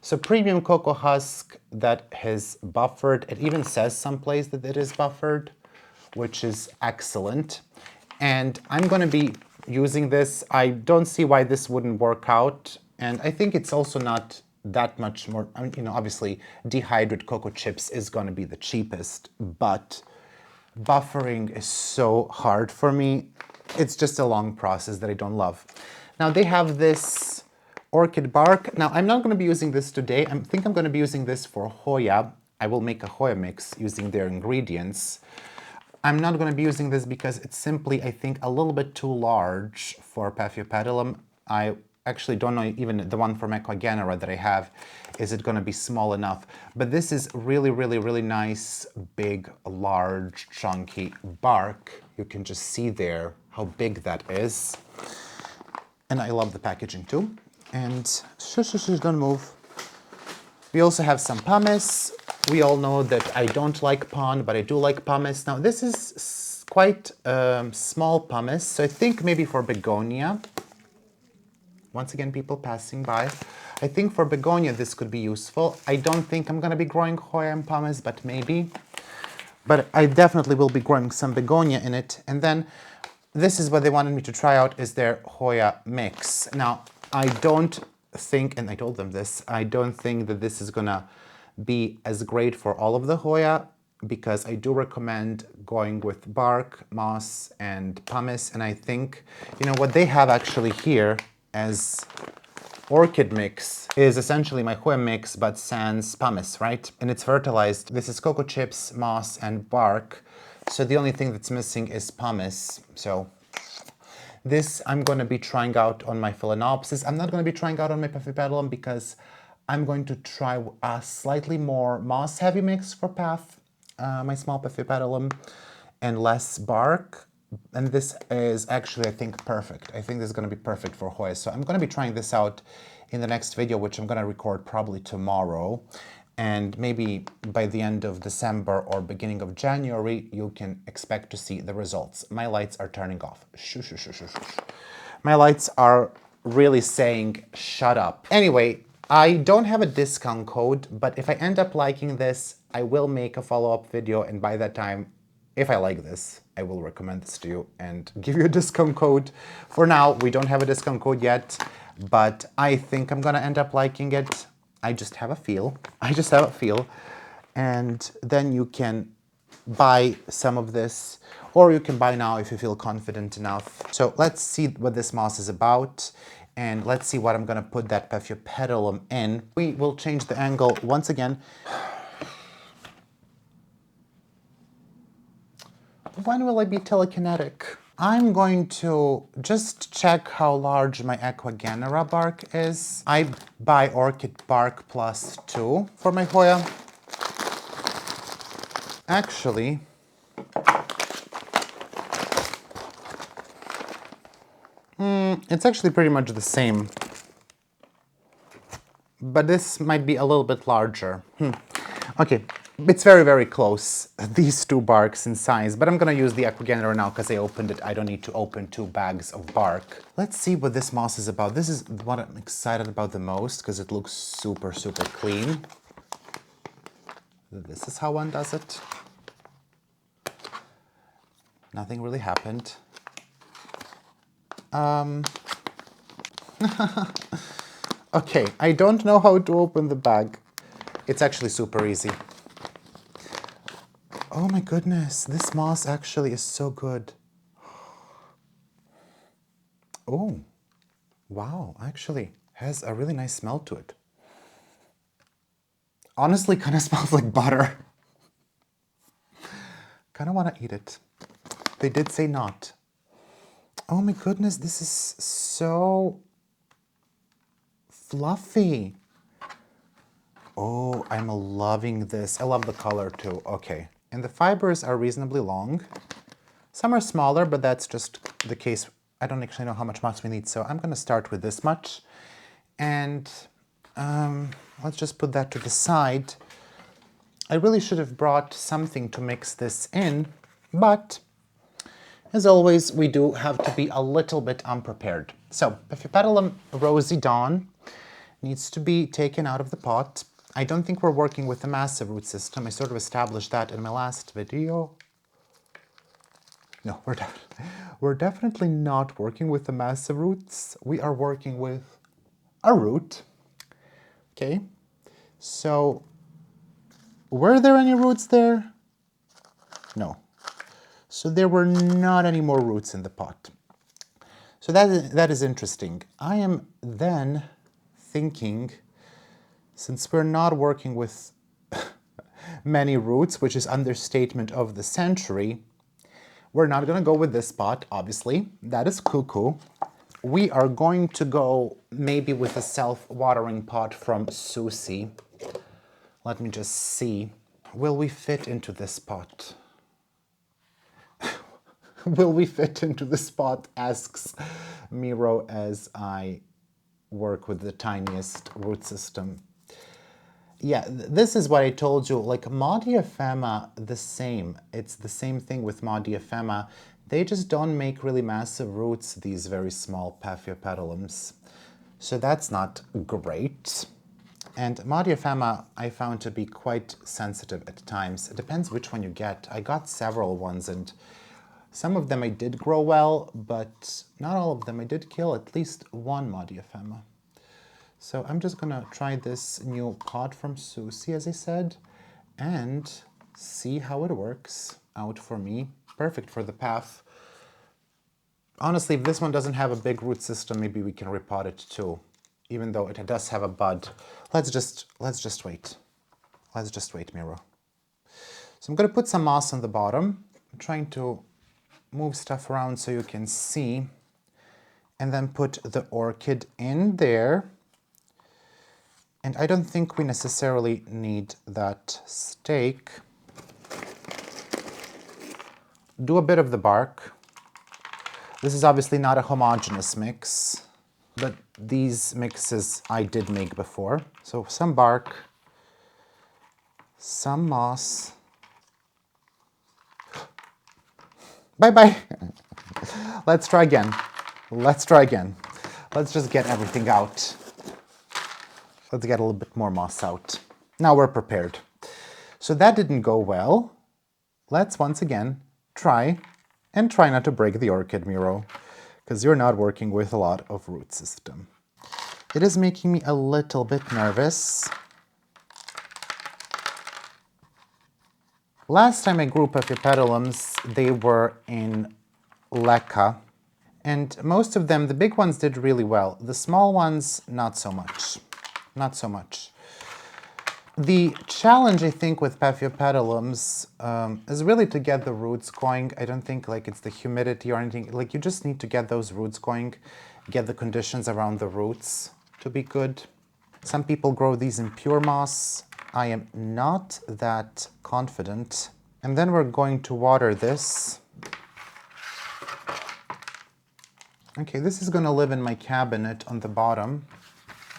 So premium cocoa husk that is buffered. It even says someplace that it is buffered, which is excellent. And I'm going to be using this. I don't see why this wouldn't work out. And I think it's also not that much more, I mean, you know, obviously dehydrated cocoa chips is going to be the cheapest, but buffering is so hard for me. It's just a long process that I don't love. Now they have this orchid bark. Now I'm not going to be using this today. I think I'm going to be using this for Hoya. I will make a Hoya mix using their ingredients. I'm not going to be using this because it's simply, I think, a little bit too large for Paphiopedilum. I actually don't know even the one from Ecuagenera that I have, is it going to be small enough? But this is really, really, really nice, big, large, chunky bark. You can just see there how big that is. And I love the packaging too. And don't move. We also have some pumice. We all know that I don't like pond, but I do like pumice. Now this is quite small pumice, so I think maybe for begonia. Once again, people passing by. I think for begonia this could be useful. I don't think I'm gonna be growing Hoya and pumice, but maybe. But I definitely will be growing some begonia in it. And then this is what they wanted me to try out, is their Hoya mix. Now, I don't think, and I told them this, I don't think that this is gonna be as great for all of the Hoya, because I do recommend going with bark, moss, and pumice. And I think, you know, what they have actually here as orchid mix is essentially my Hoya mix, but sans pumice, right? And it's fertilized. This is cocoa chips, moss, and bark. So the only thing that's missing is pumice. So this I'm going to be trying out on my Philodendron. I'm not going to be trying out on my Paphiopedilum because I'm going to try a slightly more moss-heavy mix for my small Paphiopedilum, and less bark. And this is actually, I think, perfect. I think this is going to be perfect for Hoya. So I'm going to be trying this out in the next video, which I'm going to record probably tomorrow. And maybe by the end of December or beginning of January, you can expect to see the results. My lights are turning off. Shh, shh, shh, shh, shh. My lights are really saying, shut up. Anyway, I don't have a discount code, but if I end up liking this, I will make a follow-up video. And by that time, if I like this, I will recommend this to you and give you a discount code. For now, we don't have a discount code yet, but I think I'm gonna end up liking it. I just have a feel. I just have a feel. And then you can buy some of this, or you can buy now if you feel confident enough. So let's see what this moss is about, and let's see what I'm gonna put that Paphiopedilum in. We will change the angle once again. When will I be telekinetic? I'm going to just check how large my Ecuagenera bark is. I buy orchid bark +2 for my Hoya. Actually, it's actually pretty much the same. But this might be a little bit larger. Okay. It's very, very close, these two barks in size, but I'm gonna use the Ecuagenera now because I opened it. I don't need to open 2 bags of bark. Let's see what this moss is about. This is what I'm excited about the most because it looks super, super clean. This is how one does it. Nothing really happened. Okay, I don't know how to open the bag. It's actually super easy. Oh my goodness, this moss actually is so good. Oh, wow, actually has a really nice smell to it. Honestly, kind of smells like butter. Kind of want to eat it. They did say not. Oh my goodness, this is so fluffy. Oh, I'm loving this. I love the color too. Okay. And the fibers are reasonably long. Some are smaller, but that's just the case. I don't actually know how much moss we need, so I'm going to start with this much. And let's just put that to the side. I really should have brought something to mix this in, but as always, we do have to be a little bit unprepared. So, Paphiopedilum Rosy Dawn needs to be taken out of the pot. I don't think we're working with a massive root system. I sort of established that in my last video. No, we're definitely not working with the massive roots. We are working with a root. Okay, so were there any roots there? No. So there were not any more roots in the pot. So that is interesting. I am then thinking, since we're not working with many roots, which is understatement of the century, we're not going to go with this pot, obviously. That is cuckoo. We are going to go maybe with a self-watering pot from Susie. Let me just see. Will we fit into this pot? Will we fit into this pot? Asks Miro as I work with the tiniest root system. Yeah, this is what I told you, like Modiaphema, the same. It's the same thing with Modiaphema. They just don't make really massive roots, these very small Paphiopedilums. So that's not great. And Modiaphema I found to be quite sensitive at times. It depends which one you get. I got several ones, and some of them I did grow well, but not all of them. I did kill at least one Modiaphema. So I'm just gonna try this new pot from Susie, as I said, and see how it works out for me. Perfect for the path. Honestly, if this one doesn't have a big root system, maybe we can repot it too, even though it does have a bud. Let's just wait. Let's just wait, Miro. So I'm gonna put some moss on the bottom. I'm trying to move stuff around so you can see, and then put the orchid in there. And I don't think we necessarily need that stake. Do a bit of the bark. This is obviously not a homogeneous mix, but these mixes I did make before. So some bark, some moss. Bye-bye. Let's try again. Let's try again. Let's just get everything out. Let's get a little bit more moss out. Now we're prepared. So that didn't go well. Let's once again try, and try not to break the orchid, Miro, because you're not working with a lot of root system. It is making me a little bit nervous. Last time I grew Paphiopedilums, they were in leca, and most of them, the big ones, did really well. The small ones, not so much. Not so much. The challenge, I think, with Paphiopedilums is really to get the roots going. I don't think like it's the humidity or anything. Like, you just need to get those roots going, get the conditions around the roots to be good. Some people grow these in pure moss. I am not that confident. And then we're going to water this. Okay, this is going to live in my cabinet on the bottom,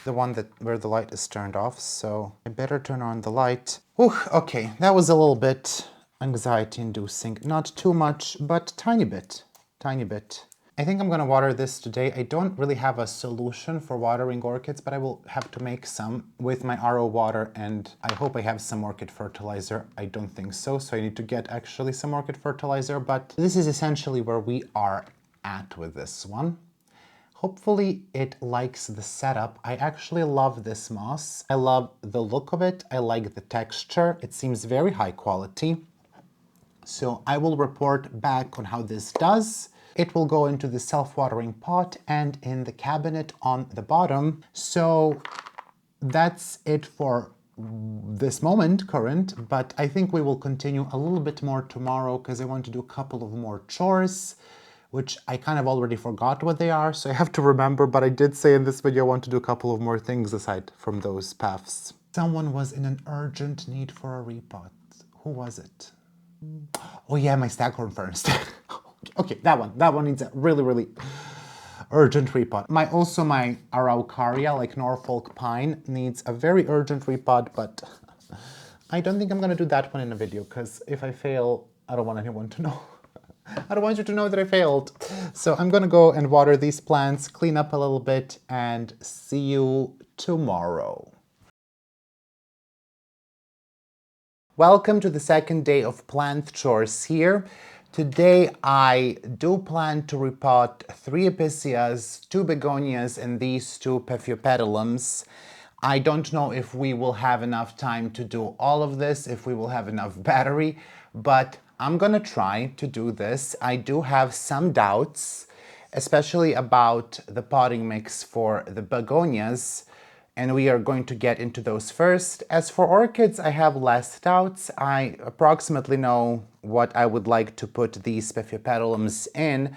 the one where the light is turned off, so I better turn on the light. Whew, okay, that was a little bit anxiety-inducing. Not too much, but tiny bit, tiny bit. I think I'm gonna water this today. I don't really have a solution for watering orchids, but I will have to make some with my RO water, and I hope I have some orchid fertilizer. I don't think so, so I need to get actually some orchid fertilizer, but this is essentially where we are at with this one. Hopefully it likes the setup. I actually love this moss. I love the look of it. I like the texture. It seems very high quality. So I will report back on how this does. It will go into the self-watering pot and in the cabinet on the bottom. So that's it for this moment, current, but I think we will continue a little bit more tomorrow because I want to do a couple of more chores, which I kind of already forgot what they are, so I have to remember, but I did say in this video I want to do a couple of more things aside from those paths. Someone was in an urgent need for a repot. Who was it? Oh yeah, my staghorn ferns. Okay, that one needs a really urgent repot. My Araucaria, like Norfolk pine, needs a very urgent repot, but I don't think I'm gonna do that one in a video, because if I fail, I don't want anyone to know. I don't want you to know that I failed. So I'm gonna go and water these plants, clean up a little bit, and see you tomorrow. Welcome to the second day of plant chores here. Today I do plan to repot 3 Episcias, 2 Begonias, and these 2 Paphiopedilums. I don't know if we will have enough time to do all of this, if we will have enough battery, but I'm gonna try to do this. I do have some doubts, especially about the potting mix for the Begonias, and we are going to get into those first. As for orchids, I have less doubts. I approximately know what I would like to put these Paphiopedilums in.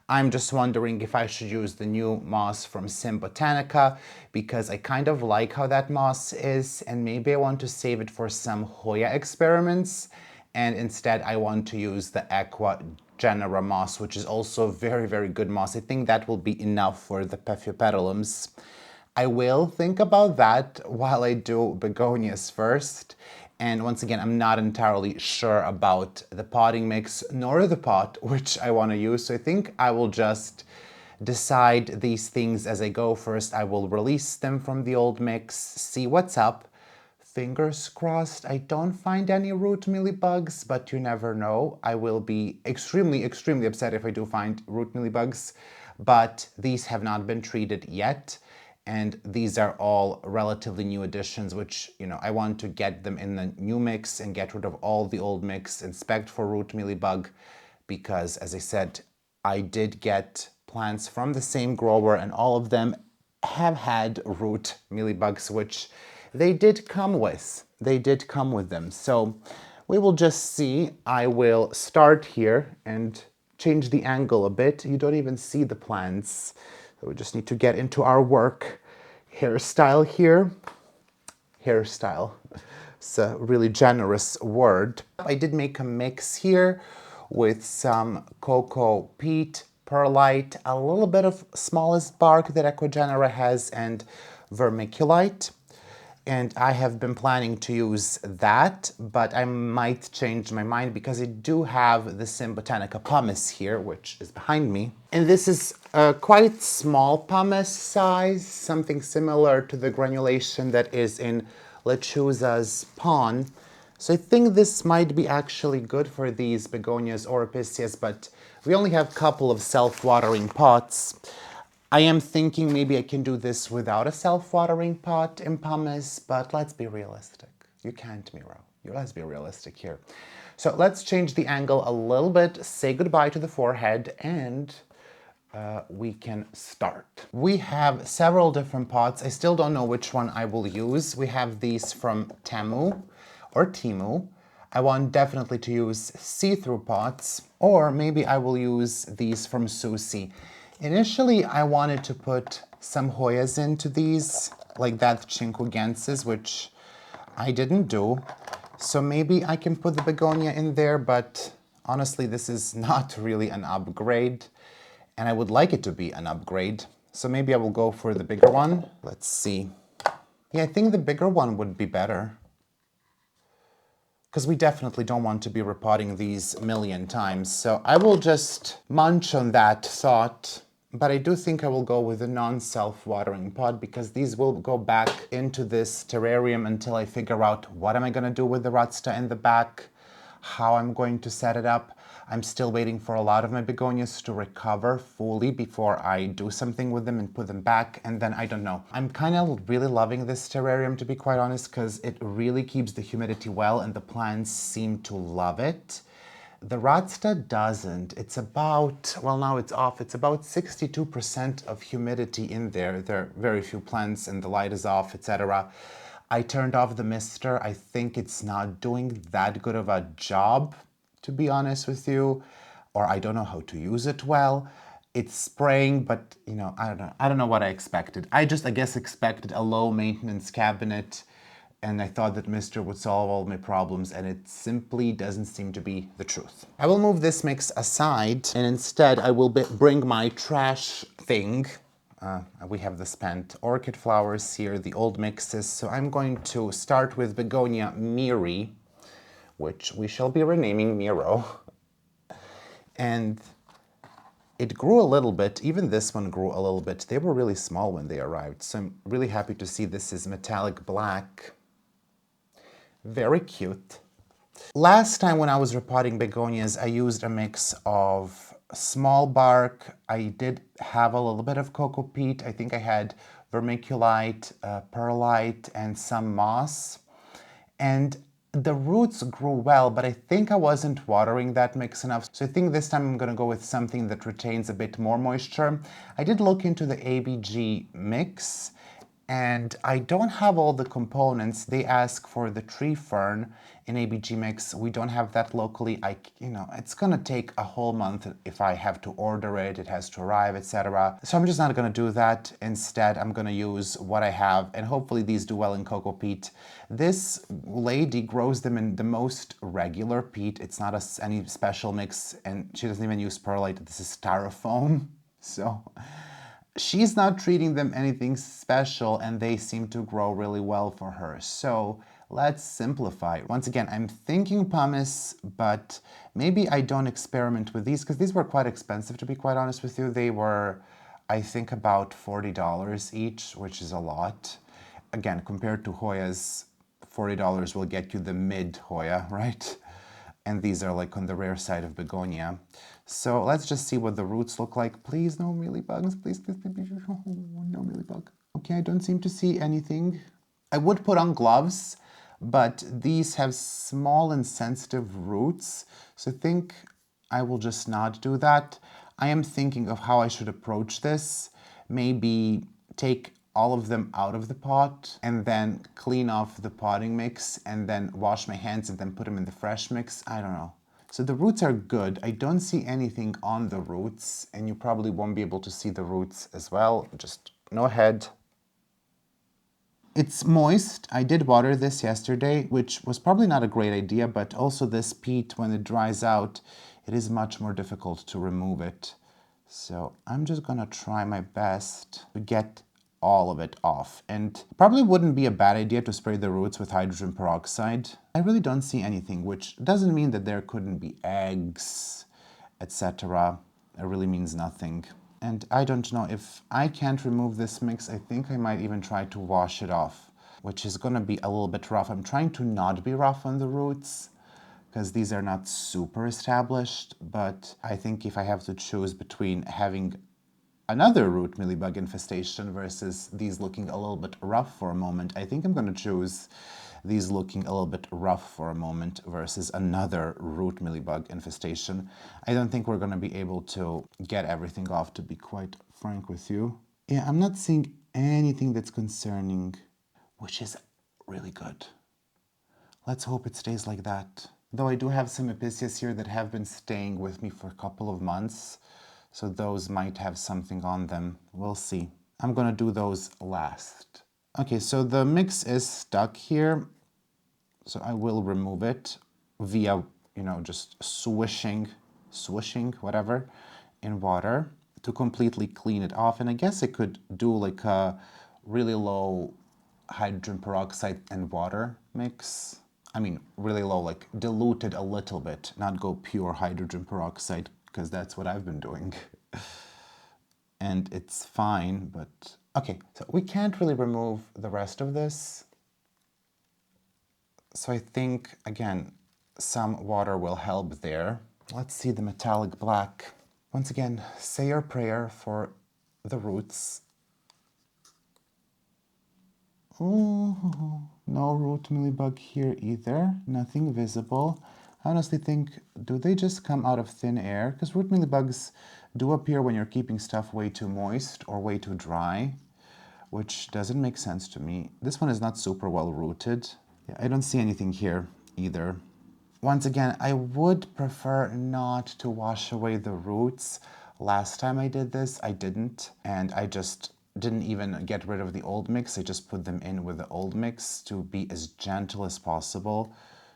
I'm just wondering if I should use the new moss from SYBOTANICA, because I kind of like how that moss is, and maybe I want to save it for some Hoya experiments, and instead I want to use the Aqua Genera moss, which is also very good moss. I think that will be enough for the Paphiopedilums. I will think about that while I do begonias first. And once again, I'm not entirely sure about the potting mix nor the pot which I want to use. So I think I will just decide these things as I go. First, I will release them from the old mix, see what's up. Fingers crossed I don't find any rootmealybugs, but you never know. I will be extremely upset if I do find rootmealybugs, but these have not been treated yet. And these are all relatively new additions, which, you know, I want to get them in the new mix and get rid of all the old mix, inspect for root mealybug, because, as I said, I did get plants from the same grower and all of them have had root mealybugs, which they did come with. They did come with them. So we will just see. I will start here and change the angle a bit. You don't even see the plants. So we just need to get into our work. Hairstyle here. Hairstyle. It's a really generous word. I did make a mix here with some cocoa peat, perlite, a little bit of smallest bark that Aquagenera has, and vermiculite. And I have been planning to use that, but I might change my mind because I do have the SYBOTANICA pumice here, which is behind me. And this is a quite small pumice size, something similar to the granulation that is in Lechuza's pon. So I think this might be actually good for these begonias or Episcias, but we only have a couple of self-watering pots. I am thinking maybe I can do this without a self-watering pot in pumice, but let's be realistic. You can't, Miro. Let's be realistic here. So let's change the angle a little bit, say goodbye to the forehead, and we can start. We have several different pots. I still don't know which one I will use. We have these from Temu or Timu. I want definitely to use see-through pots, or maybe I will use these from Susi. Initially, I wanted to put some Hoyas into these, like that Chinquagensis, which I didn't do. So maybe I can put the begonia in there, but honestly, this is not really an upgrade, and I would like it to be an upgrade. So maybe I will go for the bigger one. Let's see. Yeah, I think the bigger one would be better, because we definitely don't want to be repotting these a million times. So I will just munch on that thought. But I do think I will go with a non-self-watering pot, because these will go back into this terrarium until I figure out what am I going to do with the Ratsta in the back, how I'm going to set it up. I'm still waiting for a lot of my begonias to recover fully before I do something with them and put them back, and then I don't know. I'm kind of really loving this terrarium, to be quite honest, because it really keeps the humidity well and the plants seem to love it. The Ratsta doesn't. It's about, well, now it's off. It's about 62% of humidity in there. There are very few plants and the light is off, etc. I turned off the mister. I think it's not doing that good of a job, to be honest with you, or I don't know how to use it well. It's spraying, but you know, I don't know what I expected. I guess expected a low maintenance cabinet and I thought that Mister would solve all my problems, and it simply doesn't seem to be the truth. I will move this mix aside, and instead I will bring my trash thing. We have the spent orchid flowers here, the old mixes, so I'm going to start with Begonia Miri, which we shall be renaming Miro. And it grew a little bit, even this one grew a little bit. They were really small when they arrived, so I'm really happy to see this is metallic black. Very cute. Last time when I was repotting begonias, I used a mix of small bark. I did have a little bit of cocoa peat. I think I had vermiculite, perlite, and some moss. And the roots grew well, but I think I wasn't watering that mix enough. So I think this time I'm gonna go with something that retains a bit more moisture. I did look into the ABG mix, and I don't have all the components. They ask for the tree fern in ABG mix. We don't have that locally. It's gonna take a whole month if I have to order it. It has to arrive, etc. So I'm just not gonna do that. Instead, I'm gonna use what I have, and hopefully these do well in cocoa peat. This lady grows them in the most regular peat. It's not any special mix, and she doesn't even use perlite. This is styrofoam. So she's not treating them anything special, and they seem to grow really well for her. So let's simplify. Once again, I'm thinking pumice, but maybe I don't experiment with these because these were quite expensive, to be quite honest with you. They were, I think, about $40 each, which is a lot. Again, compared to Hoyas, $40 will get you the mid Hoya, right? And these are like on the rare side of begonia. So let's just see what the roots look like. Please, no mealybugs. Please, please, please, please. Oh, no mealybug. Okay, I don't seem to see anything. I would put on gloves, but these have small and sensitive roots. So I think I will just not do that. I am thinking of how I should approach this. Maybe take all of them out of the pot and then clean off the potting mix and then wash my hands and then put them in the fresh mix. I don't know. So the roots are good. I don't see anything on the roots, and you probably won't be able to see the roots as well. Just no head. It's moist. I did water this yesterday, which was probably not a great idea, but also this peat, when it dries out, it is much more difficult to remove it. So I'm just gonna try my best to get all of it off. And probably wouldn't be a bad idea to spray the roots with hydrogen peroxide. I really don't see anything, which doesn't mean that there couldn't be eggs, etc. It really means nothing. And I don't know, if I can't remove this mix, I think I might even try to wash it off, which is gonna be a little bit rough. I'm trying to not be rough on the roots, because these are not super established, but I think if I have to choose between having another root mealybug infestation versus these looking a little bit rough for a moment, I think I'm going to choose these looking a little bit rough for a moment versus another root mealybug infestation. I don't think we're going to be able to get everything off, to be quite frank with you. Yeah, I'm not seeing anything that's concerning, which is really good. Let's hope it stays like that. Though I do have some Episcias here that have been staying with me for a couple of months, so those might have something on them. We'll see. I'm gonna do those last. Okay, so the mix is stuck here, so I will remove it via, just swishing, whatever, in water to completely clean it off. And I guess I could do like a really low hydrogen peroxide and water mix. I mean, really low, like diluted a little bit, not go pure hydrogen peroxide, because that's what I've been doing. And it's fine, but okay, so we can't really remove the rest of this. So I think, again, some water will help there. Let's see the metallic black. Once again, say your prayer for the roots. Ooh, no root mealybug here either, nothing visible. I honestly think, do they just come out of thin air? Because root mealybugs do appear when you're keeping stuff way too moist or way too dry, which doesn't make sense to me. This one is not super well rooted. Yeah, I don't see anything here either. Once again, I would prefer not to wash away the roots. Last time I did this, I didn't, and I just didn't even get rid of the old mix. I just put them in with the old mix to be as gentle as possible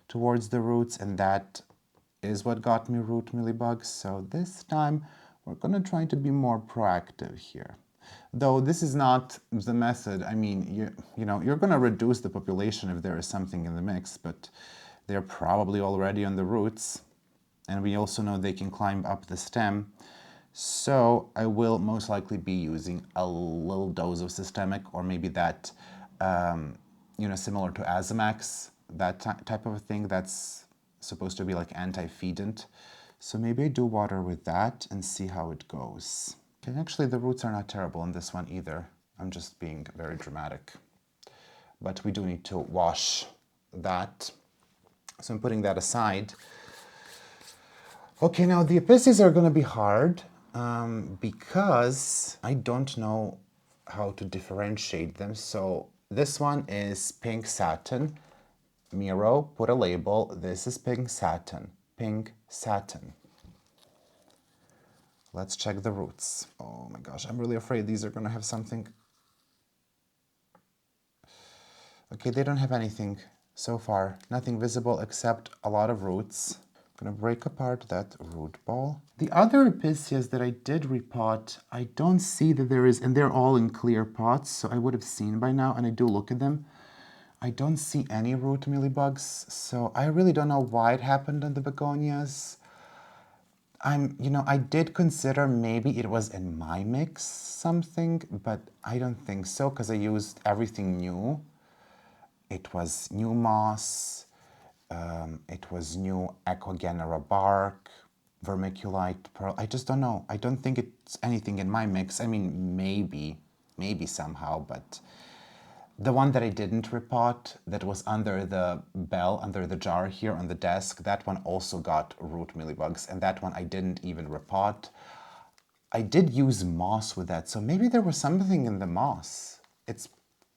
towards the roots, and that is what got me root mealybugs. So this time we're gonna try to be more proactive here. Though this is not the method. I mean, you know, you're gonna reduce the population if there is something in the mix, but they're probably already on the roots. And we also know they can climb up the stem. So I will most likely be using a little dose of systemic, or maybe that, you know, similar to Azamax, that type of a thing that's supposed to be like anti-feedant. So maybe I do water with that and see how it goes. Okay, actually the roots are not terrible in this one either. I'm just being very dramatic. But we do need to wash that. So I'm putting that aside. Okay, now the Episcias are going to be hard because I don't know how to differentiate them. So this one is pink satin. Miro, put a label. This is pink satin. Pink satin. Let's check the roots. Oh my gosh, I'm really afraid these are going to have something. Okay, they don't have anything so far. Nothing visible except a lot of roots. I'm going to break apart that root ball. The other Episcias that I did repot, I don't see that there is, and they're all in clear pots, so I would have seen by now, and I do look at them. I don't see any root mealybugs, so I really don't know why it happened on the begonias. You know, I did consider maybe it was in my mix something, but I don't think so, because I used everything new. It was new moss, it was new Echogenera bark, vermiculite pearl. I just don't know. I don't think it's anything in my mix. I mean, maybe somehow, but the one that I didn't repot, that was under the bell, under the jar here on the desk, that one also got root mealybugs, and that one I didn't even repot. I did use moss with that, so maybe there was something in the moss. It's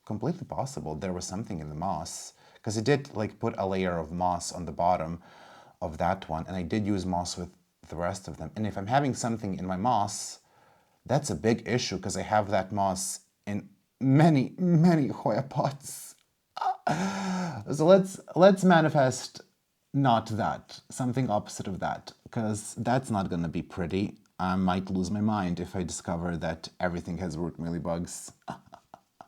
completely possible there was something in the moss, because I did like put a layer of moss on the bottom of that one, and I did use moss with the rest of them. And if I'm having something in my moss, that's a big issue, because I have that moss in many Hoya pots. So let's manifest not that, something opposite of that, because that's not going to be pretty. I might lose my mind if I discover that everything has root mealybugs.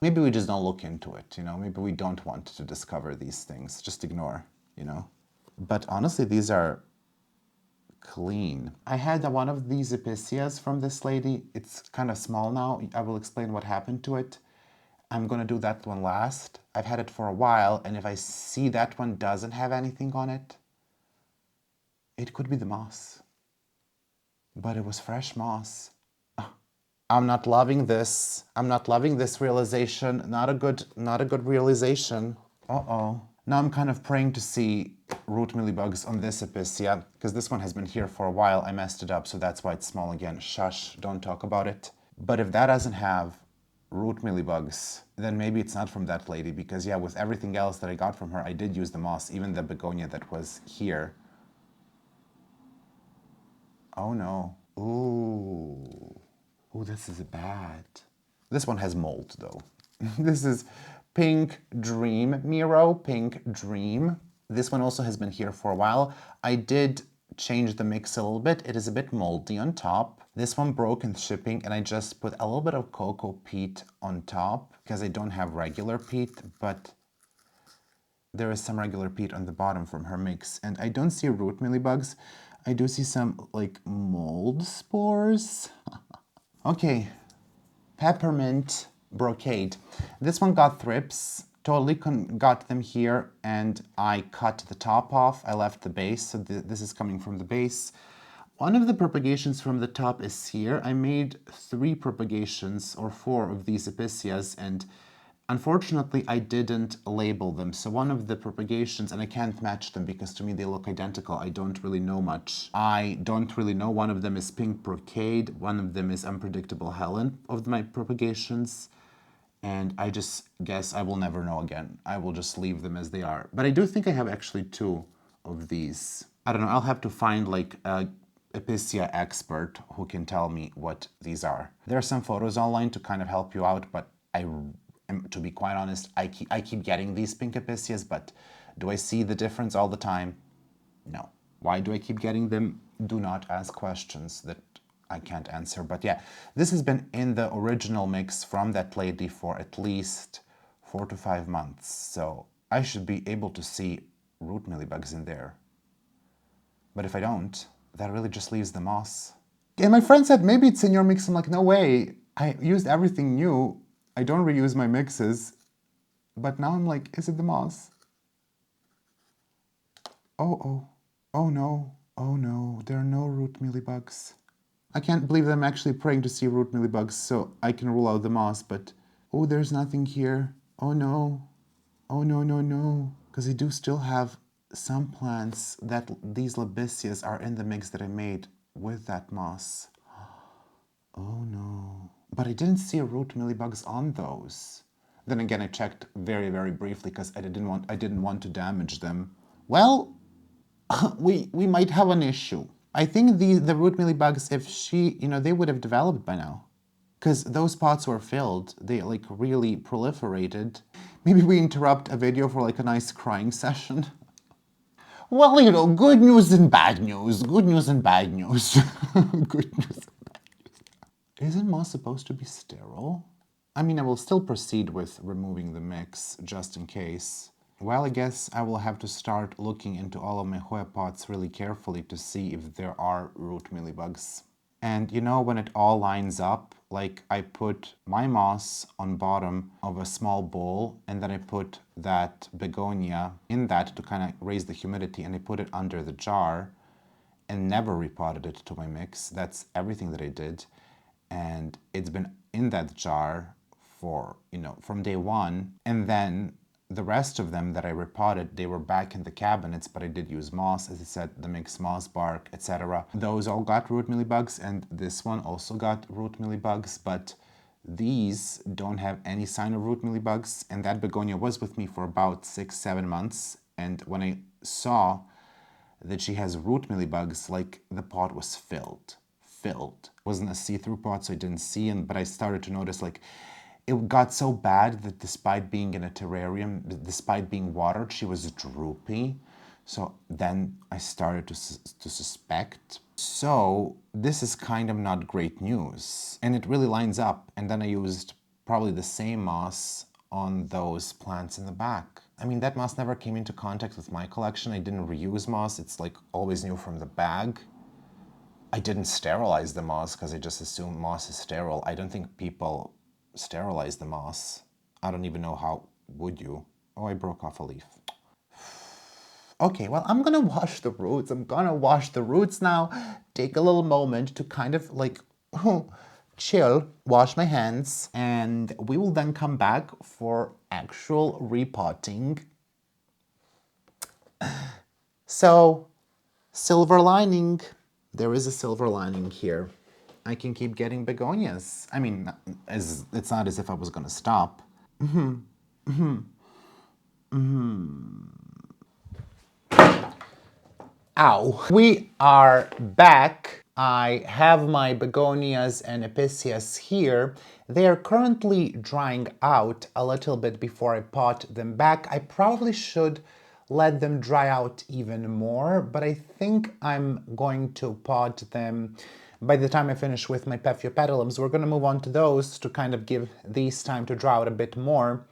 Maybe we just don't look into it, you know? Maybe we don't want to discover these things. Just ignore, you know? But honestly, these are clean. I had one of these Episcias from this lady. It's kind of small now. I will explain what happened to it. I'm gonna do that one last. I've had it for a while, and if I see that one doesn't have anything on it, it could be the moss. But it was fresh moss. I'm not loving this. I'm not loving this realization. Not a good realization. Uh-oh. Now I'm kind of praying to see root mealybugs on this Episcia, because this one has been here for a while. I messed it up, so that's why it's small again. Shush, don't talk about it. But if that doesn't have root mealybugs, then maybe it's not from that lady, because yeah, with everything else that I got from her, I did use the moss, even the begonia that was here. Oh no. Ooh. Oh, this is bad. This one has mold though. This is Pink Dream Miro, Pink Dream. This one also has been here for a while. I did change the mix a little bit. It is a bit moldy on top. This one broke in shipping, and I just put a little bit of cocoa peat on top because I don't have regular peat, but there is some regular peat on the bottom from her mix. And I don't see root mealybugs. I do see some like mold spores. Okay, peppermint brocade. This one got thrips. Totally got them here, and I cut the top off. I left the base, so this is coming from the base. One of the propagations from the top is here. I made 3 propagations or 4 of these Episcias, and unfortunately I didn't label them. So one of the propagations, and I can't match them because to me they look identical. I don't really know much. I don't really know. One of them is Pink Brocade. One of them is Unpredictable Helen of my propagations. And I just guess I will never know again. I will just leave them as they are. But I do think I have actually 2 of these. I don't know, I'll have to find like a Episcia expert who can tell me what these are. There are some photos online to kind of help you out, but to be quite honest, I keep getting these pink Episcias, but do I see the difference all the time? No. Why do I keep getting them? Do not ask questions that I can't answer. But yeah, this has been in the original mix from that lady for at least 4 to 5 months. So I should be able to see root mealybugs in there. But if I don't, that really just leaves the moss. And my friend said, maybe it's in your mix. I'm like, no way. I used everything new. I don't reuse my mixes. But now I'm like, is it the moss? Oh no, there are no root mealybugs. I can't believe that I'm actually praying to see root mealybugs so I can rule out the moss, but oh, there's nothing here. Oh no, no. Because I do still have some plants that these Libicias are in the mix that I made with that moss. Oh no. But I didn't see root mealybugs on those. Then again, I checked very, very briefly because I didn't want to damage them. Well, we might have an issue. I think the root mealybugs, if they would have developed by now. Because those pots were filled. They like really proliferated. Maybe we interrupt a video for like a nice crying session. Well, good news and bad news. Good news and bad news. Good news and bad news. Isn't moss supposed to be sterile? I mean, I will still proceed with removing the mix, just in case. Well, I guess I will have to start looking into all of my Hoya pots really carefully to see if there are root mealybugs. And when it all lines up, like I put my moss on bottom of a small bowl, and then I put that begonia in that to kind of raise the humidity, and I put it under the jar and never repotted it to my mix. That's everything that I did. And it's been in that jar for, from day one. And then the rest of them that I repotted, they were back in the cabinets, but I did use moss, as I said, the mixed moss bark, etc. Those all got root mealybugs, and this one also got root mealybugs, but these don't have any sign of root mealybugs, and that begonia was with me for about 6-7 months, and when I saw that she has root mealybugs, like the pot was filled. It wasn't a see-through pot, so I didn't see, but I started to notice like it got so bad that despite being in a terrarium, despite being watered, she was droopy. So then I started to suspect. So this is kind of not great news. And it really lines up. And then I used probably the same moss on those plants in the back. I mean, that moss never came into contact with my collection. I didn't reuse moss. It's like always new from the bag. I didn't sterilize the moss because I just assumed moss is sterile. I don't think people sterilize the moss. I don't even know how would you. Oh, I broke off a leaf. Okay, well, I'm gonna wash the roots. I'm gonna wash the roots now. Take a little moment to kind of like chill, wash my hands, and we will then come back for actual repotting. So, silver lining. There is a silver lining here. I can keep getting begonias. I mean, it's not as if I was gonna stop. Ow. We are back. I have my begonias and Episcias here. They are currently drying out a little bit before I pot them back. I probably should let them dry out even more, but I think I'm going to pot them by the time I finish with my Paphiopedilums. We're going to move on to those to kind of give these time to dry out a bit more.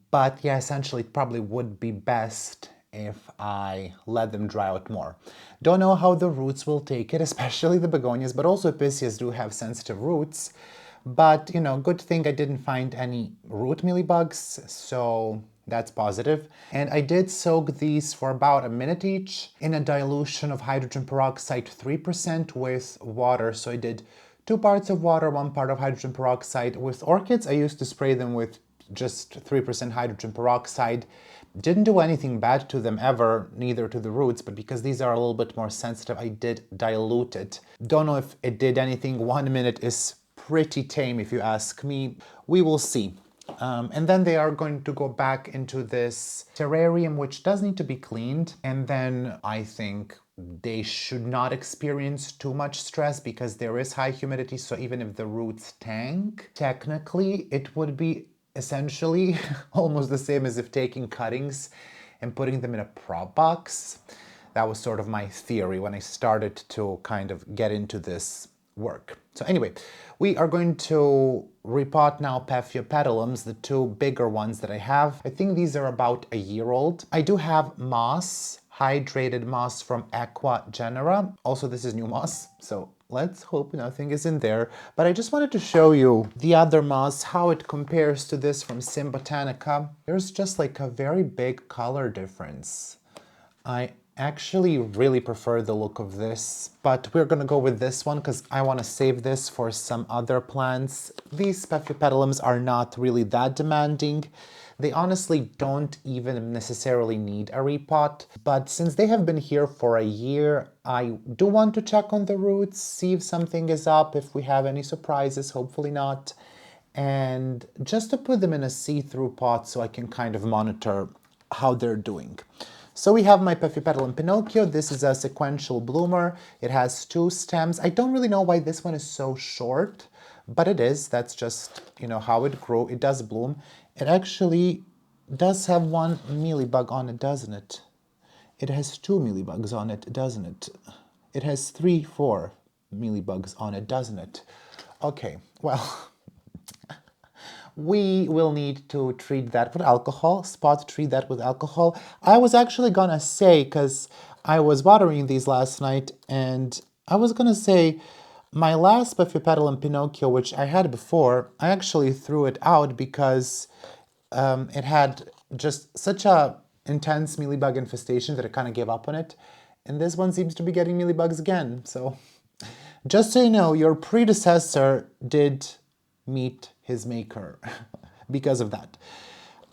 But yeah, essentially it probably would be best if I let them dry out more. Don't know how the roots will take it, especially the begonias, but also Episcias do have sensitive roots. But, good thing I didn't find any root mealybugs, so that's positive. And I did soak these for about a minute each in a dilution of hydrogen peroxide 3% with water. So I did 2 parts of water, 1 part of hydrogen peroxide. With orchids, I used to spray them with just 3% hydrogen peroxide. Didn't do anything bad to them ever, neither to the roots, but because these are a little bit more sensitive, I did dilute it. Don't know if it did anything. 1 minute is pretty tame if you ask me. We will see. And then they are going to go back into this terrarium, which does need to be cleaned. And then I think they should not experience too much stress because there is high humidity. So even if the roots tank, technically it would be essentially almost the same as if taking cuttings and putting them in a prop box. That was sort of my theory when I started to kind of get into this work. So anyway, we are going to repot now Paphiopedilums, the two bigger ones that I have. I think these are about a year old. I do have moss, hydrated moss from Aqua Genera. Also, this is new moss, so let's hope nothing is in there. But I just wanted to show you the other moss, how it compares to this from SYBOTANICA. There's just like a very big color difference. I actually really prefer the look of this, but we're gonna go with this one because I want to save this for some other plants. These Paphiopedilums are not really that demanding. They honestly don't even necessarily need a repot, but since they have been here for a year, I do want to check on the roots, see if something is up, if we have any surprises, hopefully not, and just to put them in a see-through pot so I can kind of monitor how they're doing. So we have my Paphiopedilum Pinocchio. This is a sequential bloomer. It has two stems. I don't really know why this one is so short, but it is. That's just, you know, how it grew. It does bloom. It actually does have one mealybug on it, doesn't it? It has two mealybugs on it, doesn't it? It has 3, 4 mealybugs on it, doesn't it? Okay, well, we will need to treat that with alcohol, treat that with alcohol. I was actually gonna say, because I was watering these last night, and I was gonna say, my last Paphiopedilum Pinocchio, which I had before, I actually threw it out because it had just such a intense mealybug infestation that I kind of gave up on it. And this one seems to be getting mealybugs again. So just so you know, your predecessor did meet his maker because of that.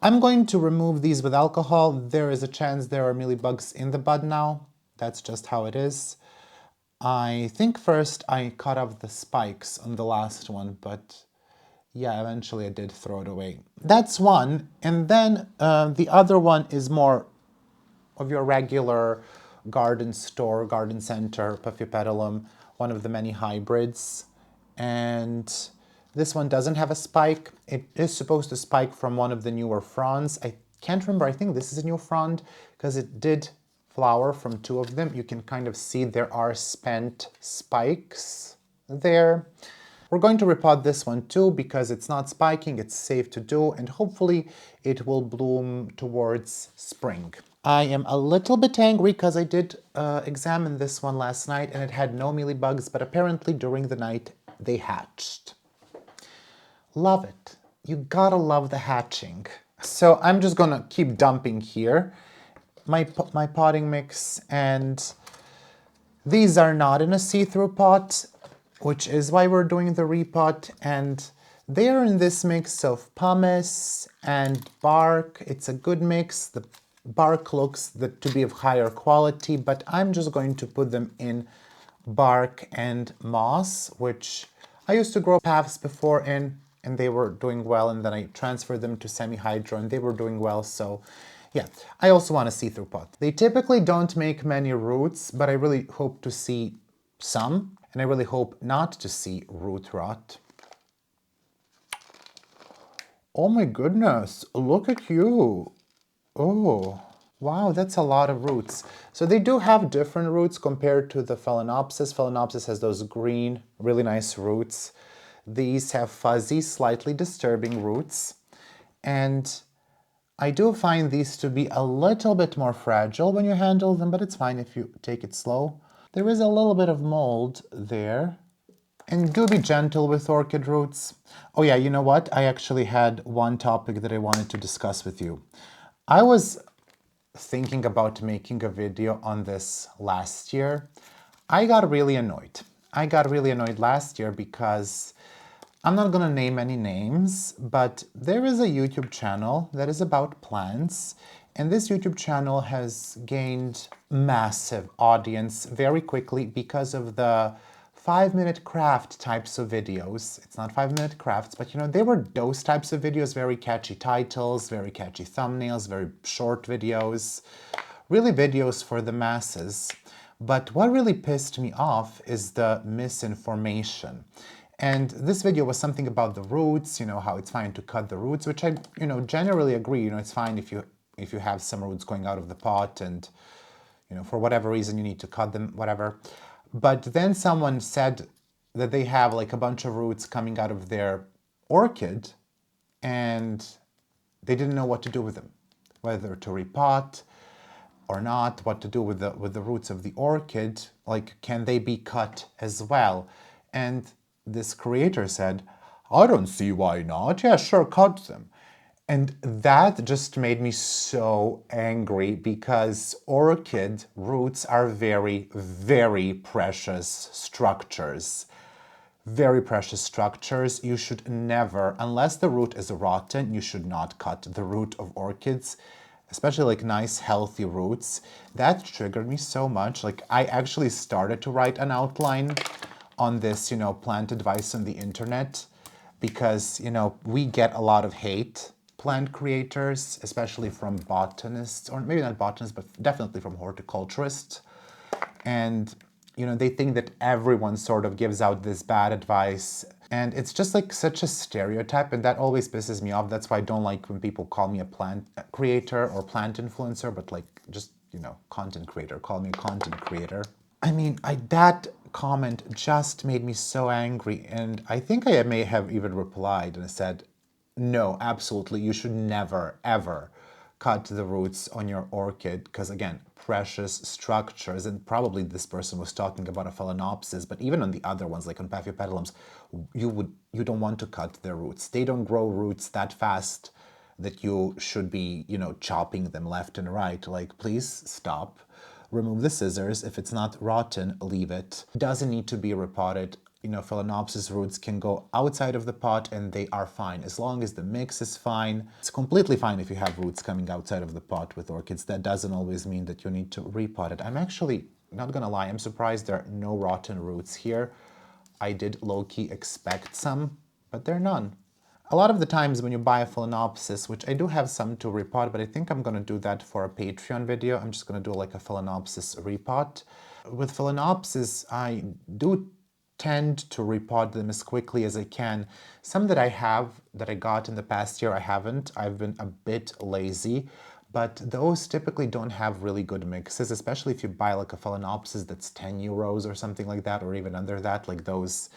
I'm going to remove these with alcohol. There is a chance there are mealybugs in the bud now. That's just how it is. I think first I cut off the spikes on the last one, but yeah, eventually I did throw it away. That's one. And then the other one is more of your regular garden store, garden center Paphiopedilum, one of the many hybrids. And this one doesn't have a spike. It is supposed to spike from one of the newer fronds. I can't remember, I think this is a new frond because it did flower from 2 of them. You can kind of see there are spent spikes there. We're going to repot this one too because it's not spiking, it's safe to do, and hopefully it will bloom towards spring. I am a little bit angry because I did examine this one last night and it had no mealybugs, but apparently during the night they hatched. Love it. You gotta love the hatching. So I'm just gonna keep dumping here my potting mix, and these are not in a see-through pot, which is why we're doing the repot, and they are in this mix of pumice and bark. It's a good mix. The bark looks to be of higher quality, but I'm just going to put them in bark and moss, which I used to grow paths before in, and they were doing well, and then I transferred them to semi-hydro, and they were doing well, so yeah. I also want a see-through pot. They typically don't make many roots, but I really hope to see some, and I really hope not to see root rot. Oh my goodness, look at you. Oh, wow, that's a lot of roots. So they do have different roots compared to the Phalaenopsis. Phalaenopsis has those green, really nice roots. These have fuzzy, slightly disturbing roots. And I do find these to be a little bit more fragile when you handle them, but it's fine if you take it slow. There is a little bit of mold there. And do be gentle with orchid roots. Oh yeah, you know what? I actually had one topic that I wanted to discuss with you. I was thinking about making a video on this last year. I got really annoyed. I got really annoyed last year because I'm not gonna name any names, but there is a YouTube channel that is about plants, and this YouTube channel has gained massive audience very quickly because of the 5-minute craft types of videos. It's not 5-minute crafts, but you know, they were those types of videos, very catchy titles, very catchy thumbnails, very short videos, really videos for the masses. But what really pissed me off is the misinformation. And this video was something about the roots, how it's fine to cut the roots, which I, generally agree. It's fine if you have some roots going out of the pot and, for whatever reason you need to cut them, whatever. But then someone said that they have like a bunch of roots coming out of their orchid and they didn't know what to do with them, whether to repot or not, what to do with the roots of the orchid, like can they be cut as well? And this creator said, I don't see why not. Yeah, sure, cut them. And that just made me so angry because orchid roots are very, very precious structures. Very precious structures. You should never, unless the root is rotten, you should not cut the root of orchids, especially like nice healthy roots. That triggered me so much. Like I actually started to write an outline on this, plant advice on the internet because, we get a lot of hate, plant creators, especially from botanists, or maybe not botanists, but definitely from horticulturists. And they think that everyone sort of gives out this bad advice. And it's just like such a stereotype, and that always pisses me off. That's why I don't like when people call me a plant creator or plant influencer, but like just, content creator. Call me a content creator. I mean, that comment just made me so angry. And I think I may have even replied and said, no, absolutely, you should never, ever cut the roots on your orchid because, again, precious structures, and probably this person was talking about a Phalaenopsis, but even on the other ones, like on Paphiopedilums, you don't want to cut their roots. They don't grow roots that fast that you should be, chopping them left and right. Like, please stop. Remove the scissors. If it's not rotten, leave it. It doesn't need to be repotted. Phalaenopsis roots can go outside of the pot and they are fine. As long as the mix is fine. It's completely fine if you have roots coming outside of the pot with orchids. That doesn't always mean that you need to repot it. I'm actually, not gonna lie, I'm surprised there are no rotten roots here. I did low-key expect some, but there are none. A lot of the times when you buy a Phalaenopsis, which I do have some to repot, but I think I'm gonna do that for a Patreon video. I'm just gonna do like a Phalaenopsis repot. With Phalaenopsis, I do tend to repot them as quickly as I can. Some that I have, that I got in the past year, I haven't. I've been a bit lazy, but those typically don't have really good mixes, especially if you buy like a Phalaenopsis that's 10 euros or something like that, or even under that, like those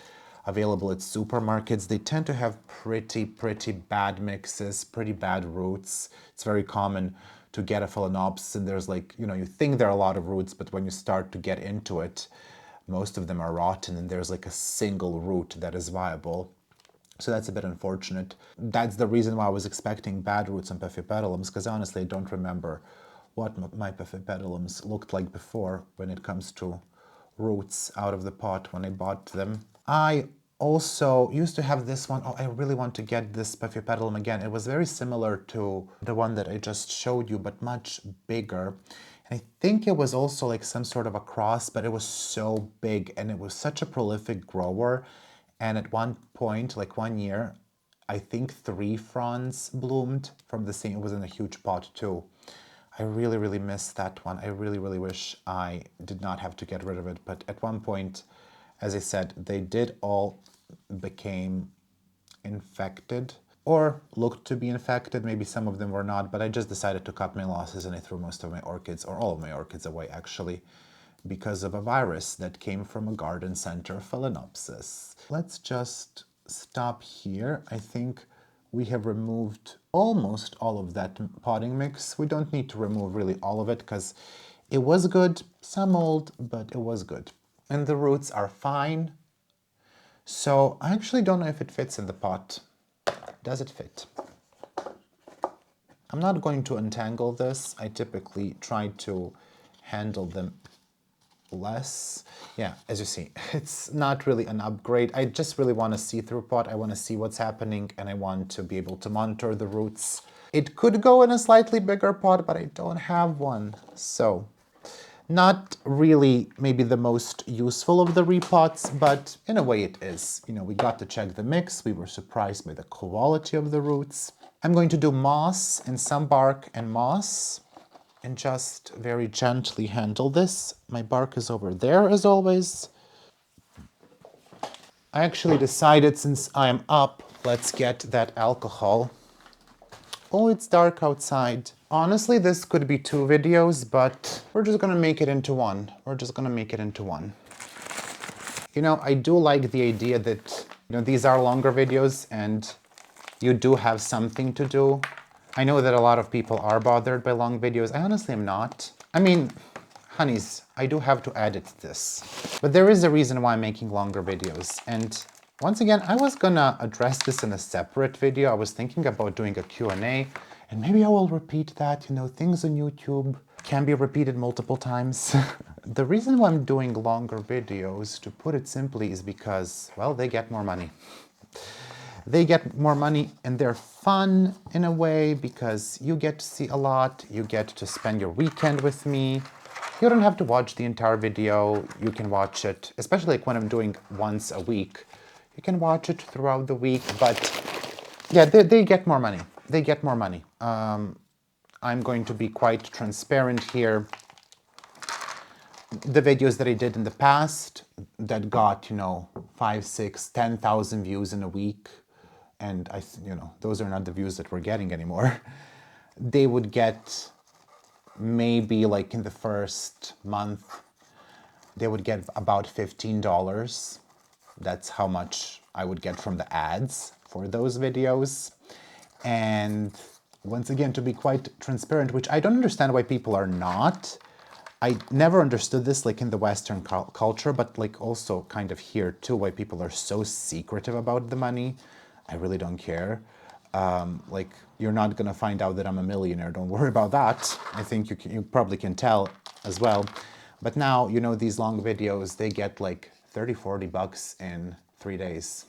available at supermarkets. They tend to have pretty bad mixes, pretty bad roots. It's very common to get a Phalaenopsis and there's like, you think there are a lot of roots, but when you start to get into it, most of them are rotten and there's like a single root that is viable. So that's a bit unfortunate. That's the reason why I was expecting bad roots on Paphiopedilums, because honestly I don't remember what my Paphiopedilums looked like before when it comes to roots out of the pot when I bought them. I also used to have this one. Oh, I really want to get this Paphiopedilum again. It was very similar to the one that I just showed you, but much bigger. And I think it was also like some sort of a cross, but it was so big and it was such a prolific grower. And at one point, like 1 year, I think 3 fronds bloomed from the same. It was in a huge pot too. I really miss that one. I really wish I did not have to get rid of it. But at one point, as I said, they did all became infected or looked to be infected. Maybe some of them were not, but I just decided to cut my losses and I threw most of my orchids, or all of my orchids, away actually, because of a virus that came from a garden center Phalaenopsis. Let's just stop here. I think we have removed almost all of that potting mix. We don't need to remove really all of it because it was good, some old, but it was good. And the roots are fine. So I actually don't know if it fits in the pot. Does it fit? I'm not going to untangle this. I typically try to handle them less. Yeah, as you see, it's not really an upgrade. I just really want a see-through pot. I want to see what's happening and I want to be able to monitor the roots. It could go in a slightly bigger pot, but I don't have one. So not really maybe the most useful of the repots, but in a way it is. We got to check the mix. We were surprised by the quality of the roots. I'm going to do moss and some bark and moss. and just very gently handle this. My bark is over there as always. I actually decided, since I am up, let's get that alcohol. Oh, it's dark outside. Honestly, this could be 2 videos, but we're just gonna make it into one. We're just gonna make it into one. You know, I do like the idea that, you know, these are longer videos and you do have something to do. I know that a lot of people are bothered by long videos. I honestly am not. I mean, honeys, I do have to edit this. But there is a reason why I'm making longer videos. And once again, I was gonna address this in a separate video. I was thinking about doing a Q&A, and maybe I will repeat that. You know, things on YouTube can be repeated multiple times. The reason why I'm doing longer videos, to put it simply, is because, well, they get more money. They get more money and they're fun in a way because you get to see a lot, you get to spend your weekend with me. You don't have to watch the entire video, you can watch it, especially like when I'm doing once a week. You can watch it throughout the week, but yeah, they get more money. They get more money. I'm going to be quite transparent here. The videos that I did in the past that got, you know, 5, 6, 10,000 views in a week, and you know, those are not the views that we're getting anymore. They would get maybe like in the first month, they would get about $15. That's how much I would get from the ads for those videos. And once again, to be quite transparent, which I don't understand why people are not. I never understood this like in the Western culture, but like also kind of here too, why people are so secretive about the money. I really don't care. Like, you're not gonna find out that I'm a millionaire. Don't worry about that. I think you probably can tell as well. But now, you know, these long videos, they get like 30, 40 bucks in 3 days.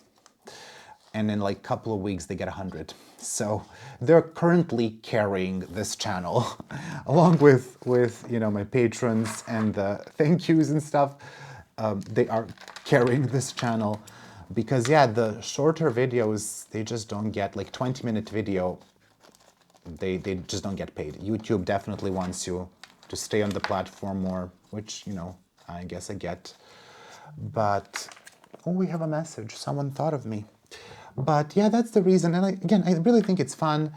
And in like a couple of weeks, they get 100. So they're currently carrying this channel along with, you know, my patrons and the thank yous and stuff. They are carrying this channel because, yeah, the shorter videos, they just don't get, like 20-minute video, they just don't get paid. YouTube definitely wants you to stay on the platform more, which, you know, I guess I get. But, oh, we have a message. Someone thought of me. But yeah, that's the reason. And again, I really think it's fun.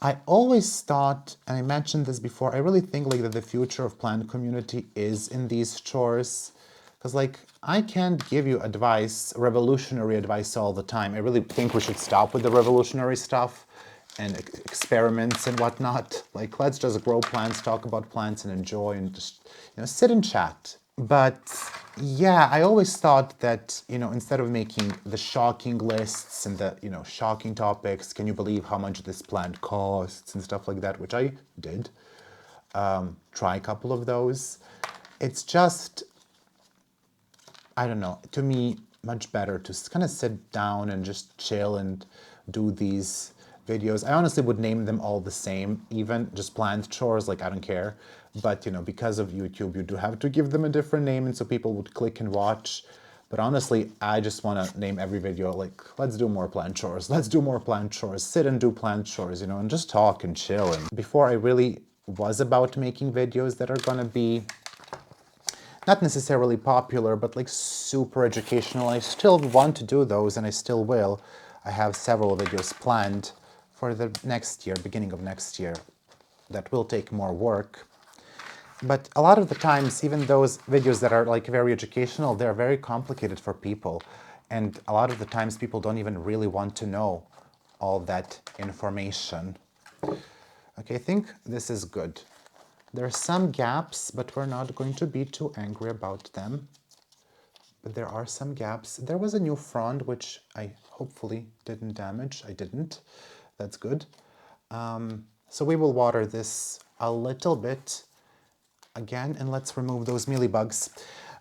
I always thought, and I mentioned this before, I really think like that the future of plant community is in these chores. Because like, I can't give you advice, revolutionary advice all the time. I really think we should stop with the revolutionary stuff and experiments and whatnot. Like, let's just grow plants, talk about plants and enjoy and just, you know, sit and chat. But yeah, I always thought that, you know, instead of making the shocking lists and the, you know, shocking topics, can you believe how much this plant costs and stuff like that, which I did, try a couple of those. It's just, I don't know, to me, much better to kind of sit down and just chill and do these videos. I honestly would name them all the same, even just plant chores, like I don't care. But, you know, because of YouTube, you do have to give them a different name, and so people would click and watch. But honestly, I just want to name every video like, let's do more plant chores, let's do more plant chores, sit and do plant chores, you know, and just talk and chill. And before, I really was about making videos that are gonna be not necessarily popular, but like super educational. I still want to do those, and I still will. I have several videos planned for the next year, beginning of next year, that will take more work. But a lot of the times, even those videos that are like very educational, they're very complicated for people. And a lot of the times people don't even really want to know all that information. Okay, I think this is good. There are some gaps, but we're not going to be too angry about them. But there are some gaps. There was a new frond, which I hopefully didn't damage. I didn't. That's good. So we will water this a little bit again, and let's remove those mealybugs.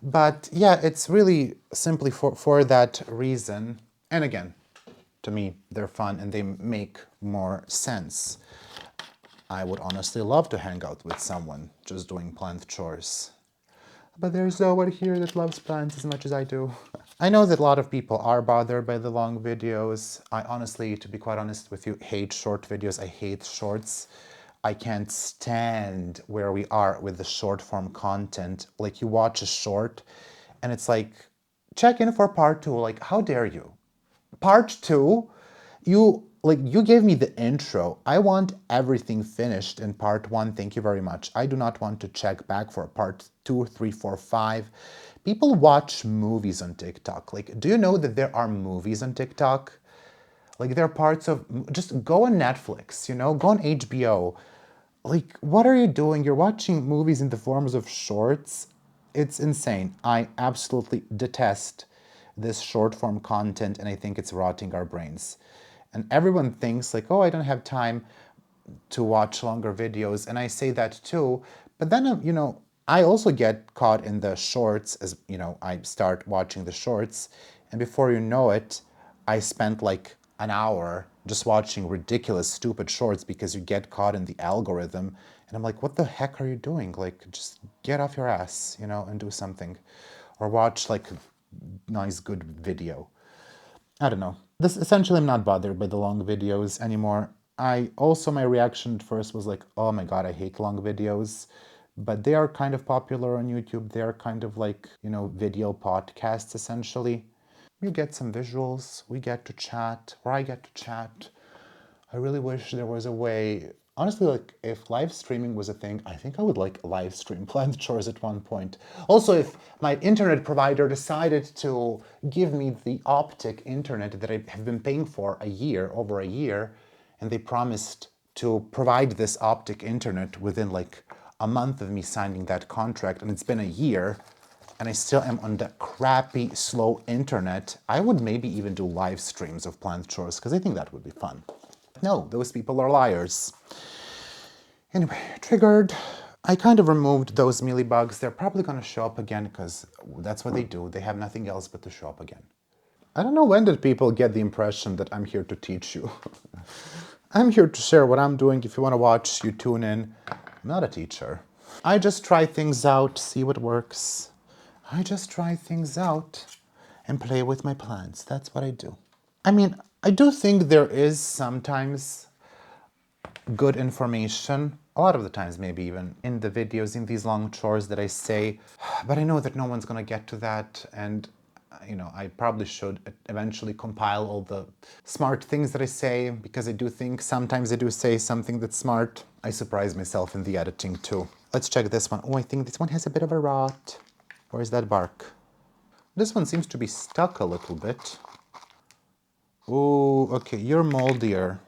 But yeah, it's really simply for that reason. And again, to me, they're fun and they make more sense. I would honestly love to hang out with someone just doing plant chores. But there's no one here that loves plants as much as I do. I know that a lot of people are bothered by the long videos. I honestly, to be quite honest with you, hate short videos. I hate shorts. I can't stand where we are with the short form content. Like, you watch a short and it's like, check in for part 2. Like, how dare you? Part 2? You gave me the intro. I want everything finished in part 1. Thank you very much. I do not want to check back for part 2, 3, 4, 5. People watch movies on TikTok. Like, do you know that there are movies on TikTok? Like, they're parts of, just go on Netflix, go on HBO. Like, what are you doing? You're watching movies in the forms of shorts. It's insane. I absolutely detest this short form content, and I think it's rotting our brains. And everyone thinks like, oh, I don't have time to watch longer videos. And I say that too. But then, I also get caught in the shorts as, I start watching the shorts. And before you know it, I spent like an hour just watching ridiculous, stupid shorts because you get caught in the algorithm. And I'm like, what the heck are you doing? Like, just get off your ass, and do something. Or watch like a nice, good video. I don't know. Essentially, I'm not bothered by the long videos anymore. My reaction at first was like, oh my God, I hate long videos. But they are kind of popular on YouTube. They are kind of like, video podcasts, essentially. You get some visuals, we get to chat, or I get to chat. I really wish there was a way. Honestly, like, if live streaming was a thing, I think I would like live stream plant chores at one point. Also, if my internet provider decided to give me the optic internet that I have been paying for over a year, and they promised to provide this optic internet within like a month of me signing that contract, and it's been a year, and I still am on the crappy, slow internet, I would maybe even do live streams of plant chores, because I think that would be fun. No, those people are liars. Anyway, triggered. I kind of removed those mealybugs. They're probably going to show up again, because that's what they do. They have nothing else but to show up again. I don't know, when did people get the impression that I'm here to teach you? I'm here to share what I'm doing. If you want to watch, you tune in. I'm not a teacher. I just try things out, see what works. I just try things out and play with my plants. That's what I do. I mean, I do think there is sometimes good information, a lot of the times maybe even, in the videos, in these long chores that I say, but I know that no one's gonna get to that, and I probably should eventually compile all the smart things that I say, because I do think sometimes I do say something that's smart. I surprise myself in the editing too. Let's check this one. Oh, I think this one has a bit of a rot. Where's that bark? This one seems to be stuck a little bit. Oh, okay, you're moldier.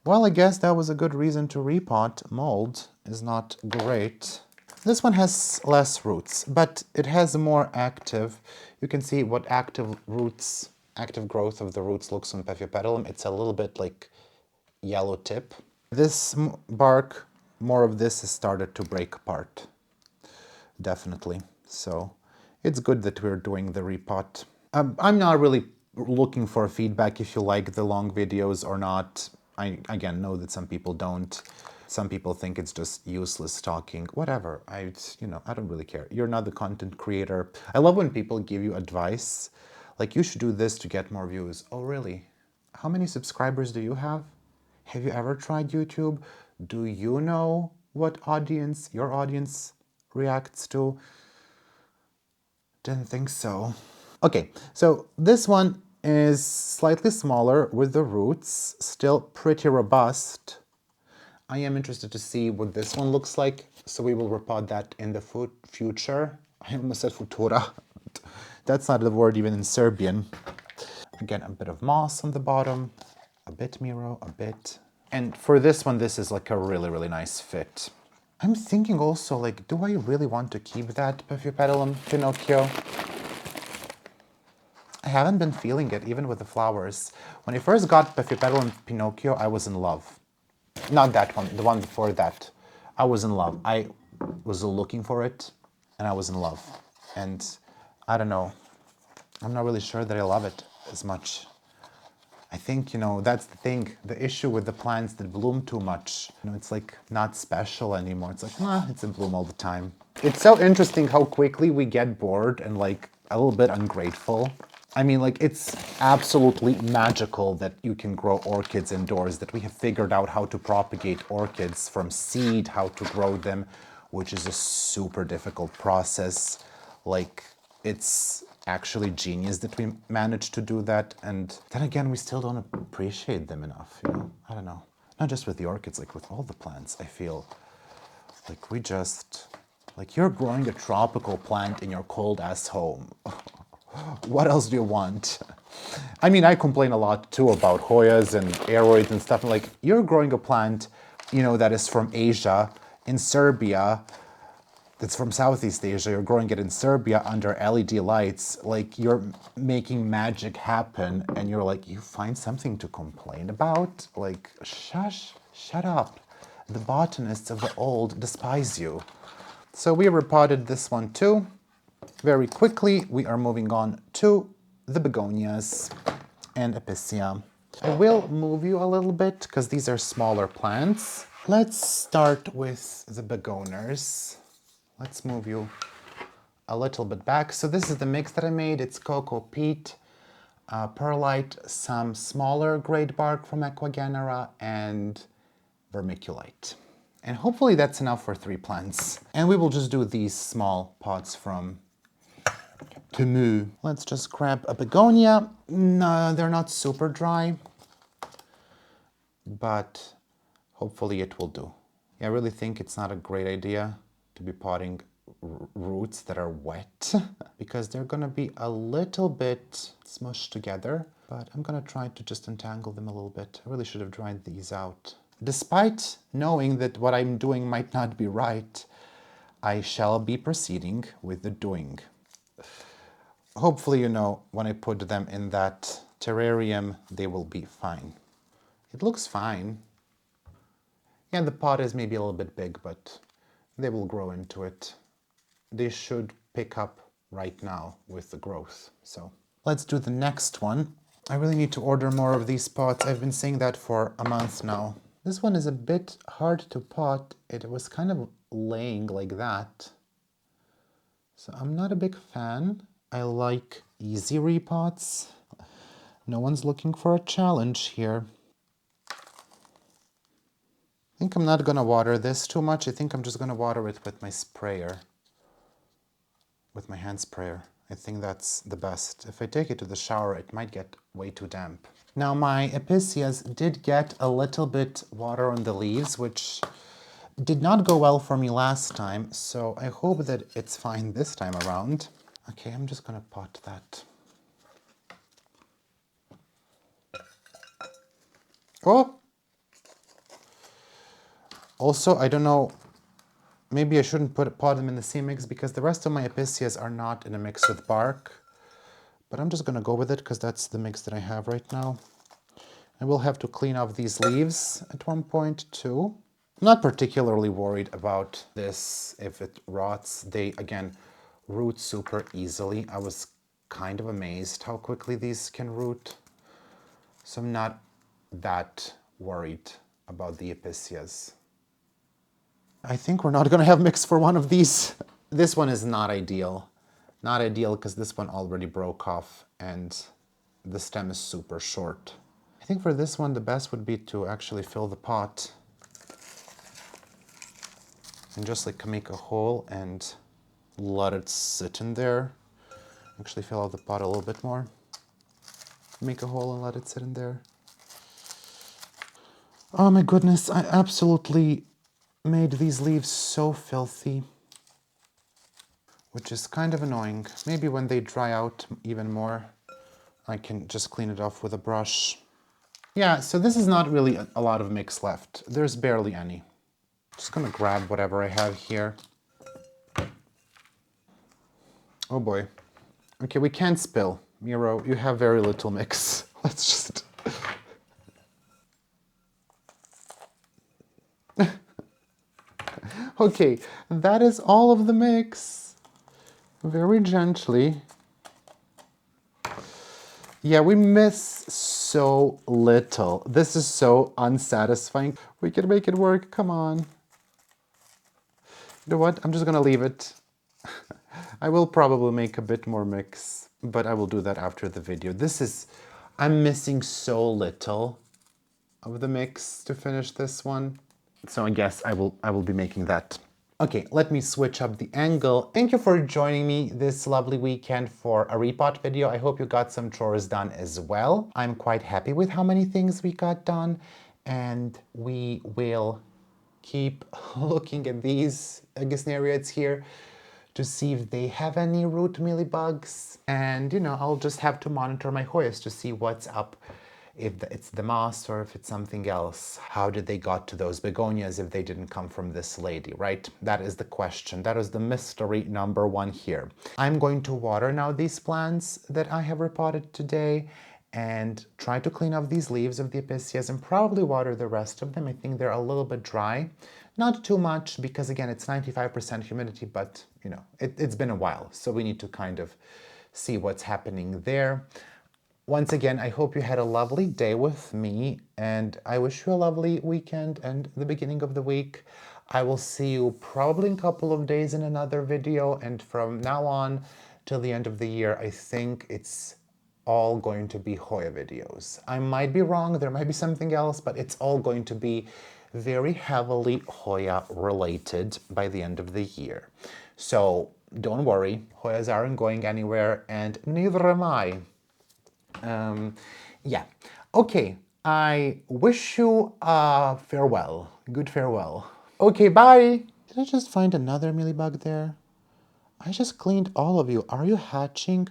Well, I guess that was a good reason to repot. Mold is not great. This one has less roots, but it has more active. You can see what active growth of the roots looks on Paphiopedilum. It's a little bit like yellow tip. This bark, more of this has started to break apart. Definitely. So it's good that we're doing the repot. I'm not really looking for feedback if you like the long videos or not. I, again, know that some people don't. Some people think it's just useless talking. Whatever. I don't really care. You're not the content creator. I love when people give you advice. Like, you should do this to get more views. Oh, really? How many subscribers do you have? Have you ever tried YouTube? Do you know what your audience reacts to? Didn't think so. Okay, so this one is slightly smaller with the roots, still pretty robust. I am interested to see what this one looks like, so we will repot that in the future. I almost said futura. That's not the word even in Serbian. Again, a bit of moss on the bottom, a bit Miro, a bit. And for this one, this is like a really, really nice fit. I'm thinking also, like, do I really want to keep that Paphiopedilum Pinocchio? I haven't been feeling it, even with the flowers. When I first got Paphiopedilum Pinocchio, I was in love. Not that one, the one before that. I was in love. I was looking for it, and I was in love. And I don't know, I'm not really sure that I love it as much. I think, that's the thing, the issue with the plants that bloom too much. It's like not special anymore. It's like, it's in bloom all the time. It's so interesting how quickly we get bored and like a little bit ungrateful. I mean, like, it's absolutely magical that you can grow orchids indoors, that we have figured out how to propagate orchids from seed, how to grow them, which is a super difficult process. Like, it's actually genius that we managed to do that. And then again, we still don't appreciate them enough, you know? I don't know. Not just with the orchids, like with all the plants, I feel like we just, like, you're growing a tropical plant in your cold ass home. What else do you want? I mean, I complain a lot too about Hoyas and aeroids and stuff. Like, you're growing a plant, you know, that is from Asia, in Serbia, that's from Southeast Asia. You're growing it in Serbia under LED lights. Like, you're making magic happen, and you're like, you find something to complain about? Like, shush, shut up. The botanists of the old despise you. So we repotted this one too. Very quickly, we are moving on to the Begonias and Episcia. I will move you a little bit because these are smaller plants. Let's start with the Begoners. Let's move you a little bit back. So this is the mix that I made. It's cocoa peat, perlite, some smaller grade bark from Equigenera, and vermiculite. And hopefully that's enough for 3 plants. And we will just do these small pots from Temu. Let's just grab a begonia. No, they're not super dry, but hopefully it will do. Yeah, I really think it's not a great idea to be potting roots that are wet because they're gonna be a little bit smushed together, but I'm gonna try to just untangle them a little bit. I really should have dried these out. Despite knowing that what I'm doing might not be right, I shall be proceeding with the doing. Hopefully, you know, when I put them in that terrarium, they will be fine. It looks fine. Yeah, the pot is maybe a little bit big, but they will grow into it. They should pick up right now with the growth. So let's do the next one. I really need to order more of these pots. I've been saying that for a month now. This one is a bit hard to pot. It was kind of laying like that. So I'm not a big fan. I like easy repots. No one's looking for a challenge here. I think I'm not gonna water this too much. I think I'm just gonna water it with my sprayer. With my hand sprayer. I think that's the best. If I take it to the shower, it might get way too damp. Now my Episcias did get a little bit water on the leaves, which did not go well for me last time, so I hope that it's fine this time around. Okay, I'm just gonna pot that. Oh! Also, I don't know, maybe I shouldn't pot them in the same mix because the rest of my Episcias are not in a mix with bark. But I'm just gonna go with it because that's the mix that I have right now. I will have to clean off these leaves at one point too. I'm not particularly worried about this if it rots. They, again, root super easily. I was kind of amazed how quickly these can root. So I'm not that worried about the Episcias. I think we're not gonna have mix for one of these. This one is not ideal. Not ideal because this one already broke off and the stem is super short. I think for this one the best would be to actually fill the pot and just like make a hole and let it sit in there. Actually fill out the pot a little bit more. Make a hole and let it sit in there. Oh my goodness, I absolutely made these leaves so filthy, which is kind of annoying. Maybe when they dry out even more, I can just clean it off with a brush. Yeah, so this is not really a lot of mix left. There's barely any. Just gonna grab whatever I have here. Oh boy. Okay, we can't spill. Miro, you have very little mix. Let's just... Okay, that is all of the mix. Very gently. Yeah, we miss so little. This is so unsatisfying. We can make it work, come on. You know what, I'm just gonna leave it. I will probably make a bit more mix, but I will do that after the video. I'm missing so little of the mix to finish this one. So I guess I will be making that. Okay, let me switch up the angle. Thank you for joining me this lovely weekend for a repot video. I hope you got some chores done as well. I'm quite happy with how many things we got done, and we will keep looking at these Gesneriads here to see if they have any rootmealybugs. And, I'll just have to monitor my Hoyas to see what's up, if it's the moss or if it's something else. How did they got to those begonias if they didn't come from this lady, right? That is the question. That is the mystery number one here. I'm going to water now these plants that I have repotted today and try to clean off these leaves of the Episcias and probably water the rest of them. I think they're a little bit dry. Not too much because, again, it's 95% humidity, but, it's been a while. So we need to kind of see what's happening there. Once again, I hope you had a lovely day with me, and I wish you a lovely weekend and the beginning of the week. I will see you probably in a couple of days in another video, and from now on till the end of the year, I think it's all going to be Hoya videos. I might be wrong, there might be something else, but it's all going to be very heavily Hoya related by the end of the year. So don't worry, Hoyas aren't going anywhere, and neither am I. Yeah. Okay, I wish you a farewell. Good farewell. Okay, bye. Did I just find another mealybug there? I just cleaned all of you. Are you hatching?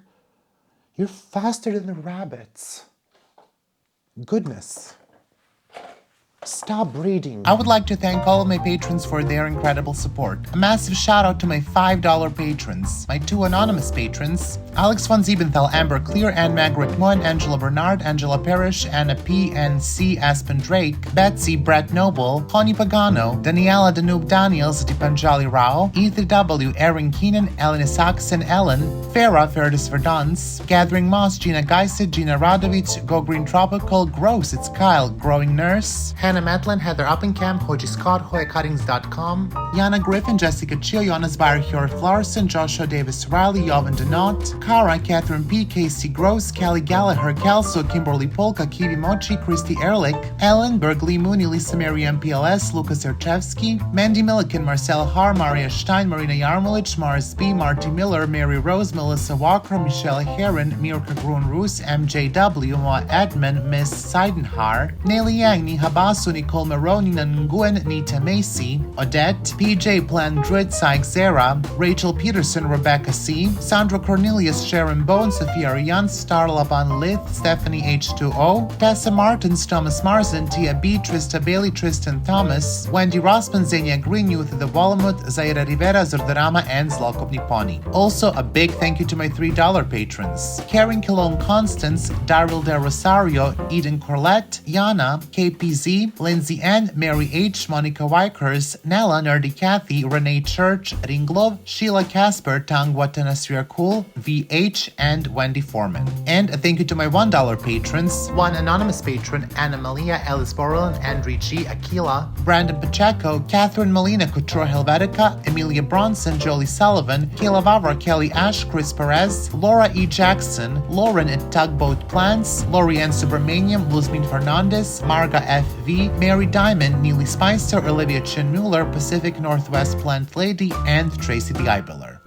You're faster than the rabbits. Goodness. Stop breeding. I would like to thank all of my patrons for their incredible support. A massive shout out to my $5 patrons, my 2 anonymous patrons, Alex von Siebenthal, Amber Clear, Anne Margaret Moen, Angela Bernard, Angela Parrish, Anna P. and C. Aspen Drake, Betsy, Brett Noble, Connie Pagano, Daniela Danube Daniels, Dipanjali Rao, Ether W, Erin Keenan, Elena Saxon, Ellen, Farah, Ferdis Verdance, Gathering Moss, Gina Geisid, Gina Radovic, Go Green Tropical, Gross, it's Kyle, Growing Nurse, Hannah Matlin, Heather Uppingham, Hoji Scott, HoyaCuttings.com, Yana Griffin, Jessica Chio, Jonas Bayer, Hjort Larson, Joshua Davis Riley, Jovan Denot, Kara, Catherine P, Casey Gross, Callie Gallagher, Kelso, Kimberly Polka, Kiwi Mochi, Christy Ehrlich, Ellen, Bergley Mooney, Lisa Mary MPLS, Lucas Erchevsky, Mandy Milliken, Marcel Har, Maria Stein, Marina Yarmolich, Mars B, Marty Miller, Mary Rose, Melissa Walker, Michelle Heron, Mirka Grun-Roos, MJW, Moa Edmund, Miss Seidenhar, Nelly Yang, Nihabasu, Nicole Maroney, Nguyen, Nita Macy, Odette, PJ Plandrid, Syke Zera, Rachel Peterson, Rebecca C, Sandra Cornelius, Sharon Bone, Sophia Ariane, Starla Van Lith, Stephanie H2O, Tessa Martins, Thomas Marsden, Tia B, Trista Bailey, Tristan Thomas, Wendy Rossman, Xenia Green, Youth of the Walamut, Zaira Rivera, Zordarama, and Zlokov Niponi. Also, a big thank you to my $3 patrons: Karen Kilone Constance, Daryl De Rosario, Eden Corlett, Yana, KPZ, Lindsay N, Mary H, Monica Wykers, Nella, Nerdy Kathy, Renee Church, Ringlov, Sheila Casper, Tangwata Nasria Cool, VH, and Wendy Foreman. And a thank you to my $1 patrons: 1 anonymous patron, Anna Malia, Alice Borland, Andrew G, Aquila, Brandon Pacheco, Catherine Molina, Couture Helvetica, Emilia Bronson, Jolie Sullivan, Kayla Vavra, Kelly Ash, Chris Perez, Laura E. Jackson, Lauren at Tugboat Plants, Lorianne Subramaniam, Luzmin Fernandez, Marga F.V., Mary Diamond, Neely Spicer, Olivia Chin Mueller, Pacific Northwest Plant Lady, and Tracy the Eyebeller.